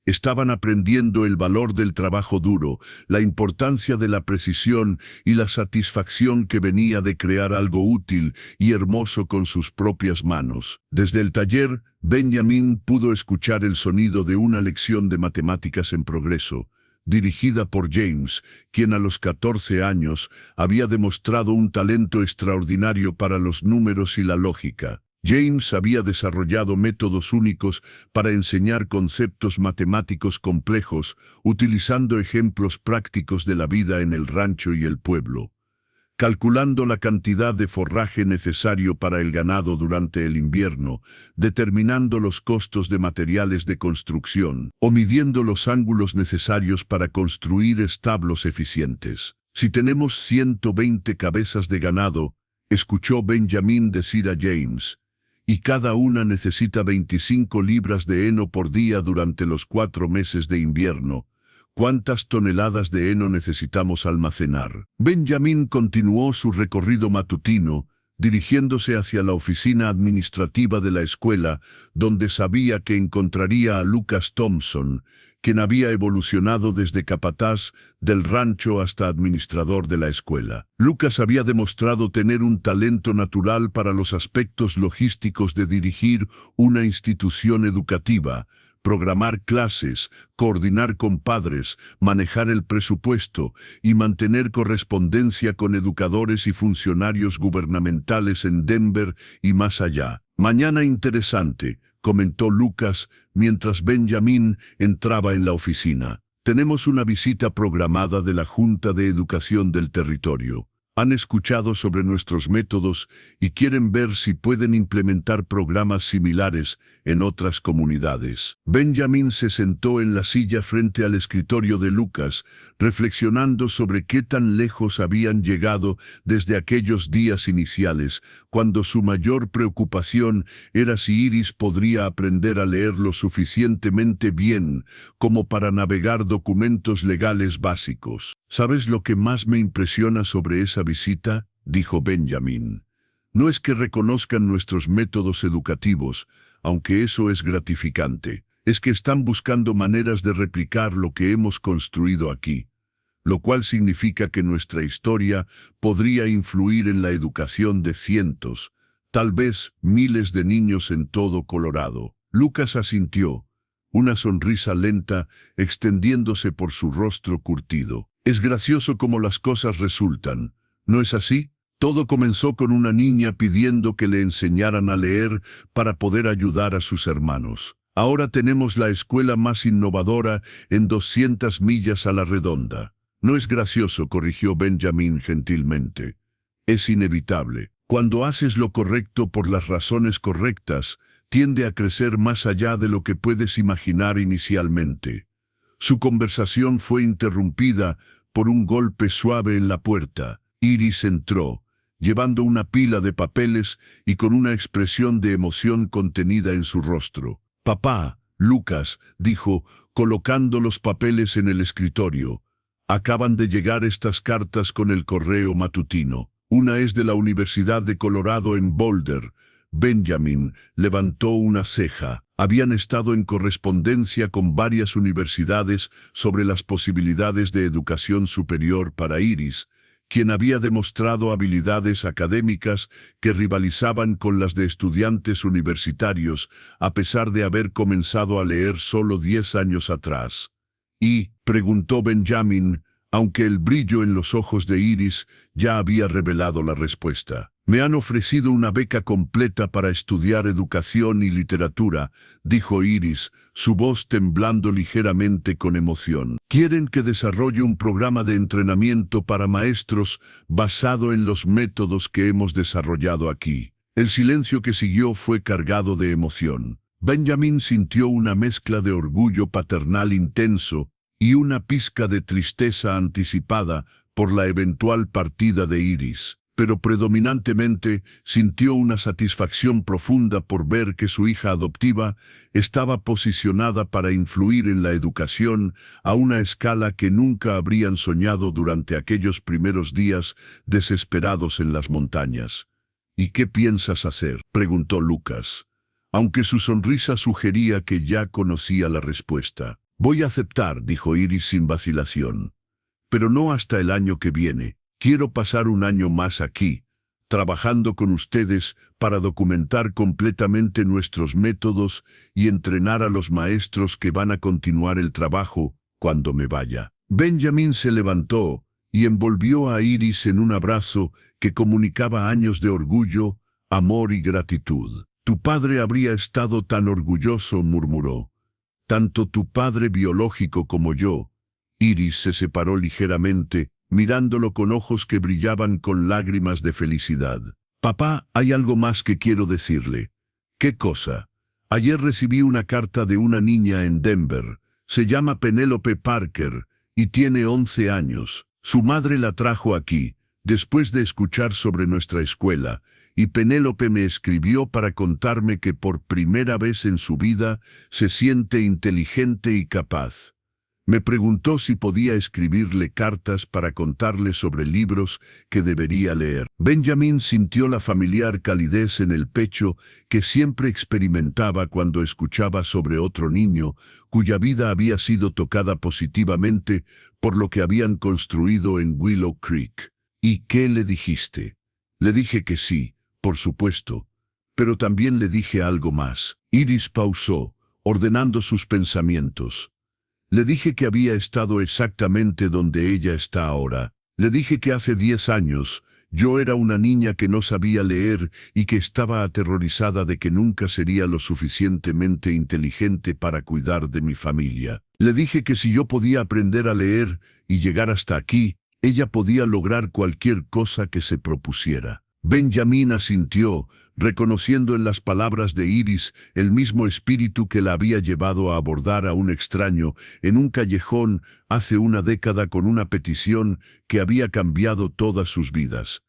estaban aprendiendo el valor del trabajo duro, la importancia de la precisión y la satisfacción que venía de crear algo útil y hermoso con sus propias manos. Desde el taller, Benjamin pudo escuchar el sonido de una lección de matemáticas en progreso, dirigida por James, quien a los 14 años había demostrado un talento extraordinario para los números y la lógica. James había desarrollado métodos únicos para enseñar conceptos matemáticos complejos, utilizando ejemplos prácticos de la vida en el rancho y el pueblo. Calculando la cantidad de forraje necesario para el ganado durante el invierno, determinando los costos de materiales de construcción, o midiendo los ángulos necesarios para construir establos eficientes. «Si tenemos 120 cabezas de ganado», escuchó Benjamin decir a James, «y cada una necesita 25 libras de heno por día durante los 4 meses de invierno, ¿cuántas toneladas de heno necesitamos almacenar?». Benjamin continuó su recorrido matutino, dirigiéndose hacia la oficina administrativa de la escuela, donde sabía que encontraría a Lucas Thompson, quien había evolucionado desde capataz del rancho hasta administrador de la escuela. Lucas había demostrado tener un talento natural para los aspectos logísticos de dirigir una institución educativa, programar clases, coordinar con padres, manejar el presupuesto y mantener correspondencia con educadores y funcionarios gubernamentales en Denver y más allá. Mañana interesante, comentó Lucas mientras Benjamin entraba en la oficina. Tenemos una visita programada de la Junta de Educación del territorio. Han escuchado sobre nuestros métodos y quieren ver si pueden implementar programas similares en otras comunidades. Benjamin se sentó en la silla frente al escritorio de Lucas, reflexionando sobre qué tan lejos habían llegado desde aquellos días iniciales, cuando su mayor preocupación era si Iris podría aprender a leer lo suficientemente bien como para navegar documentos legales básicos. ¿Sabes lo que más me impresiona sobre esa visita?, dijo Benjamin. No es que reconozcan nuestros métodos educativos, aunque eso es gratificante. Es que están buscando maneras de replicar lo que hemos construido aquí, lo cual significa que nuestra historia podría influir en la educación de cientos, tal vez miles de niños en todo Colorado. Lucas asintió, una sonrisa lenta extendiéndose por su rostro curtido. Es gracioso cómo las cosas resultan, ¿no es así? Todo comenzó con una niña pidiendo que le enseñaran a leer para poder ayudar a sus hermanos. Ahora tenemos la escuela más innovadora en 200 millas a la redonda. No es gracioso, corrigió Benjamin gentilmente. Es inevitable. Cuando haces lo correcto por las razones correctas, tiende a crecer más allá de lo que puedes imaginar inicialmente. Su conversación fue interrumpida por un golpe suave en la puerta. Iris entró, llevando una pila de papeles y con una expresión de emoción contenida en su rostro. «Papá», Lucas dijo, colocando los papeles en el escritorio. «Acaban de llegar estas cartas con el correo matutino. Una es de la Universidad de Colorado en Boulder». Benjamin levantó una ceja. Habían estado en correspondencia con varias universidades sobre las posibilidades de educación superior para Iris, quien había demostrado habilidades académicas que rivalizaban con las de estudiantes universitarios, a pesar de haber comenzado a leer solo 10 años atrás. «¿Y?», preguntó Benjamin, aunque el brillo en los ojos de Iris ya había revelado la respuesta. «Me han ofrecido una beca completa para estudiar educación y literatura», dijo Iris, su voz temblando ligeramente con emoción. «Quieren que desarrolle un programa de entrenamiento para maestros basado en los métodos que hemos desarrollado aquí». El silencio que siguió fue cargado de emoción. Benjamin sintió una mezcla de orgullo paternal intenso y una pizca de tristeza anticipada por la eventual partida de Iris, pero predominantemente sintió una satisfacción profunda por ver que su hija adoptiva estaba posicionada para influir en la educación a una escala que nunca habrían soñado durante aquellos primeros días desesperados en las montañas. «¿Y qué piensas hacer?», preguntó Lucas, aunque su sonrisa sugería que ya conocía la respuesta. «Voy a aceptar», dijo Iris sin vacilación. «Pero no hasta el año que viene. Quiero pasar un año más aquí, trabajando con ustedes para documentar completamente nuestros métodos y entrenar a los maestros que van a continuar el trabajo cuando me vaya». Benjamin se levantó y envolvió a Iris en un abrazo que comunicaba años de orgullo, amor y gratitud. «Tu padre habría estado tan orgulloso», murmuró. «Tanto tu padre biológico como yo». Iris se separó ligeramente, mirándolo con ojos que brillaban con lágrimas de felicidad. «Papá, hay algo más que quiero decirle». «¿Qué cosa?». «Ayer recibí una carta de una niña en Denver. Se llama Penélope Parker y tiene 11 años. Su madre la trajo aquí, después de escuchar sobre nuestra escuela, y Penélope me escribió para contarme que por primera vez en su vida se siente inteligente y capaz. Me preguntó si podía escribirle cartas para contarle sobre libros que debería leer. Benjamin sintió la familiar calidez en el pecho que siempre experimentaba cuando escuchaba sobre otro niño cuya vida había sido tocada positivamente por lo que habían construido en Willow Creek. ¿Y qué le dijiste? Le dije que sí, por supuesto. Pero también le dije algo más. Iris pausó, ordenando sus pensamientos. Le dije que había estado exactamente donde ella está ahora. Le dije que hace 10 años yo era una niña que no sabía leer y que estaba aterrorizada de que nunca sería lo suficientemente inteligente para cuidar de mi familia. Le dije que si yo podía aprender a leer y llegar hasta aquí, ella podía lograr cualquier cosa que se propusiera. Benjamin asintió, reconociendo en las palabras de Iris el mismo espíritu que la había llevado a abordar a un extraño en un callejón hace una década con una petición que había cambiado todas sus vidas.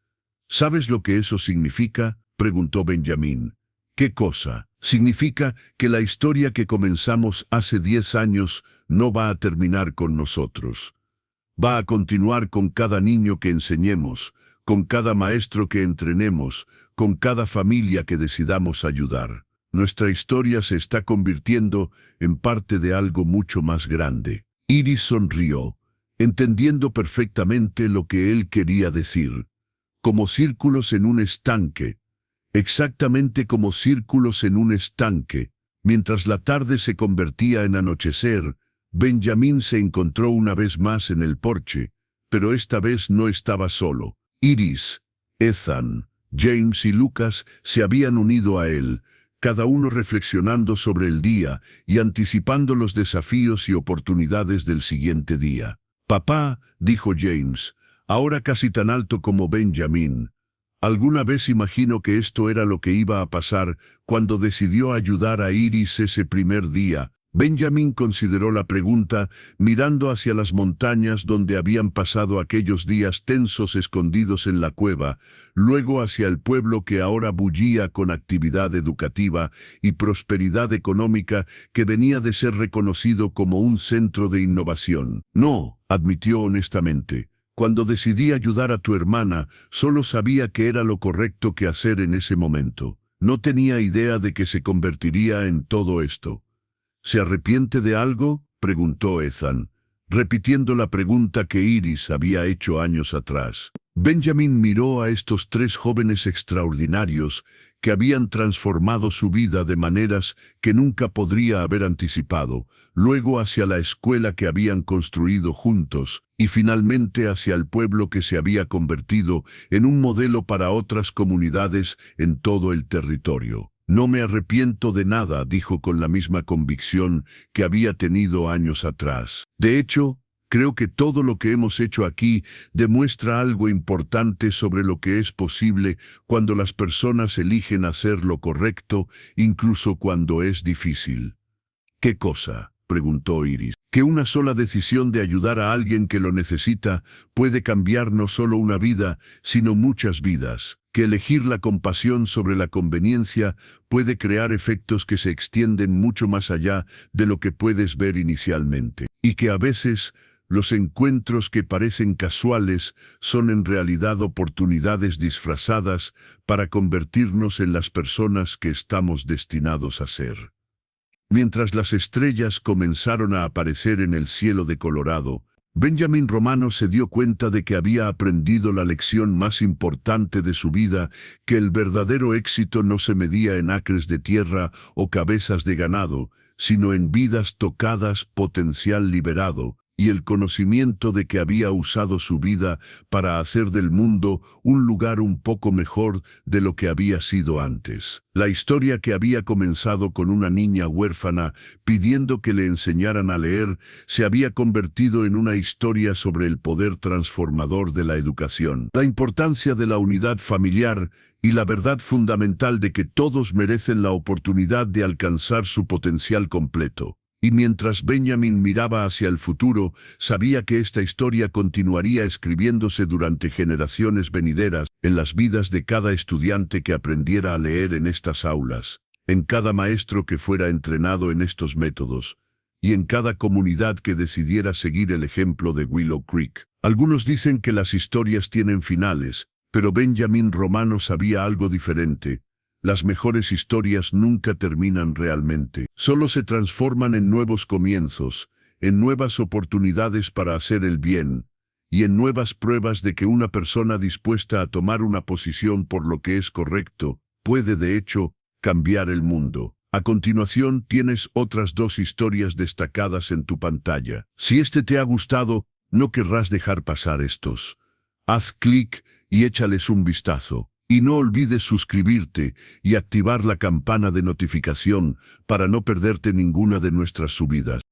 ¿Sabes lo que eso significa?, preguntó Benjamin. ¿Qué cosa? Significa que la historia que comenzamos hace 10 años no va a terminar con nosotros. Va a continuar con cada niño que enseñemos, con cada maestro que entrenemos, con cada familia que decidamos ayudar. Nuestra historia se está convirtiendo en parte de algo mucho más grande. Iris sonrió, entendiendo perfectamente lo que él quería decir. Como círculos en un estanque, exactamente como círculos en un estanque. Mientras la tarde se convertía en anochecer, Benjamin se encontró una vez más en el porche, pero esta vez no estaba solo. Iris, Ethan, James y Lucas se habían unido a él, cada uno reflexionando sobre el día y anticipando los desafíos y oportunidades del siguiente día. «Papá», dijo James, ahora casi tan alto como Benjamin, «alguna vez imagino que esto era lo que iba a pasar cuando decidió ayudar a Iris ese primer día». Benjamin consideró la pregunta, mirando hacia las montañas donde habían pasado aquellos días tensos escondidos en la cueva, luego hacia el pueblo que ahora bullía con actividad educativa y prosperidad económica que venía de ser reconocido como un centro de innovación. «No», admitió honestamente. «Cuando decidí ayudar a tu hermana, solo sabía que era lo correcto que hacer en ese momento. No tenía idea de que se convertiría en todo esto». «¿Se arrepiente de algo?», preguntó Ethan, repitiendo la pregunta que Iris había hecho años atrás. Benjamin miró a estos 3 jóvenes extraordinarios que habían transformado su vida de maneras que nunca podría haber anticipado, luego hacia la escuela que habían construido juntos y finalmente hacia el pueblo que se había convertido en un modelo para otras comunidades en todo el territorio. «No me arrepiento de nada», dijo con la misma convicción que había tenido años atrás. «De hecho, creo que todo lo que hemos hecho aquí demuestra algo importante sobre lo que es posible cuando las personas eligen hacer lo correcto, incluso cuando es difícil». «¿Qué cosa?», preguntó Iris. «Que una sola decisión de ayudar a alguien que lo necesita puede cambiar no solo una vida, sino muchas vidas. Que elegir la compasión sobre la conveniencia puede crear efectos que se extienden mucho más allá de lo que puedes ver inicialmente. Y que a veces los encuentros que parecen casuales son en realidad oportunidades disfrazadas para convertirnos en las personas que estamos destinados a ser». Mientras las estrellas comenzaron a aparecer en el cielo de Colorado, Benjamin Romano se dio cuenta de que había aprendido la lección más importante de su vida, que el verdadero éxito no se medía en acres de tierra o cabezas de ganado, sino en vidas tocadas, potencial liberado, y el conocimiento de que había usado su vida para hacer del mundo un lugar un poco mejor de lo que había sido antes. La historia que había comenzado con una niña huérfana pidiendo que le enseñaran a leer se había convertido en una historia sobre el poder transformador de la educación, la importancia de la unidad familiar y la verdad fundamental de que todos merecen la oportunidad de alcanzar su potencial completo. Y mientras Benjamin miraba hacia el futuro, sabía que esta historia continuaría escribiéndose durante generaciones venideras en las vidas de cada estudiante que aprendiera a leer en estas aulas, en cada maestro que fuera entrenado en estos métodos, y en cada comunidad que decidiera seguir el ejemplo de Willow Creek. Algunos dicen que las historias tienen finales, pero Benjamin Romano sabía algo diferente. Las mejores historias nunca terminan realmente. Solo se transforman en nuevos comienzos, en nuevas oportunidades para hacer el bien, y en nuevas pruebas de que una persona dispuesta a tomar una posición por lo que es correcto, puede de hecho cambiar el mundo. A continuación tienes otras 2 historias destacadas en tu pantalla. Si este te ha gustado, no querrás dejar pasar estos. Haz clic y échales un vistazo. Y no olvides suscribirte y activar la campana de notificación para no perderte ninguna de nuestras subidas.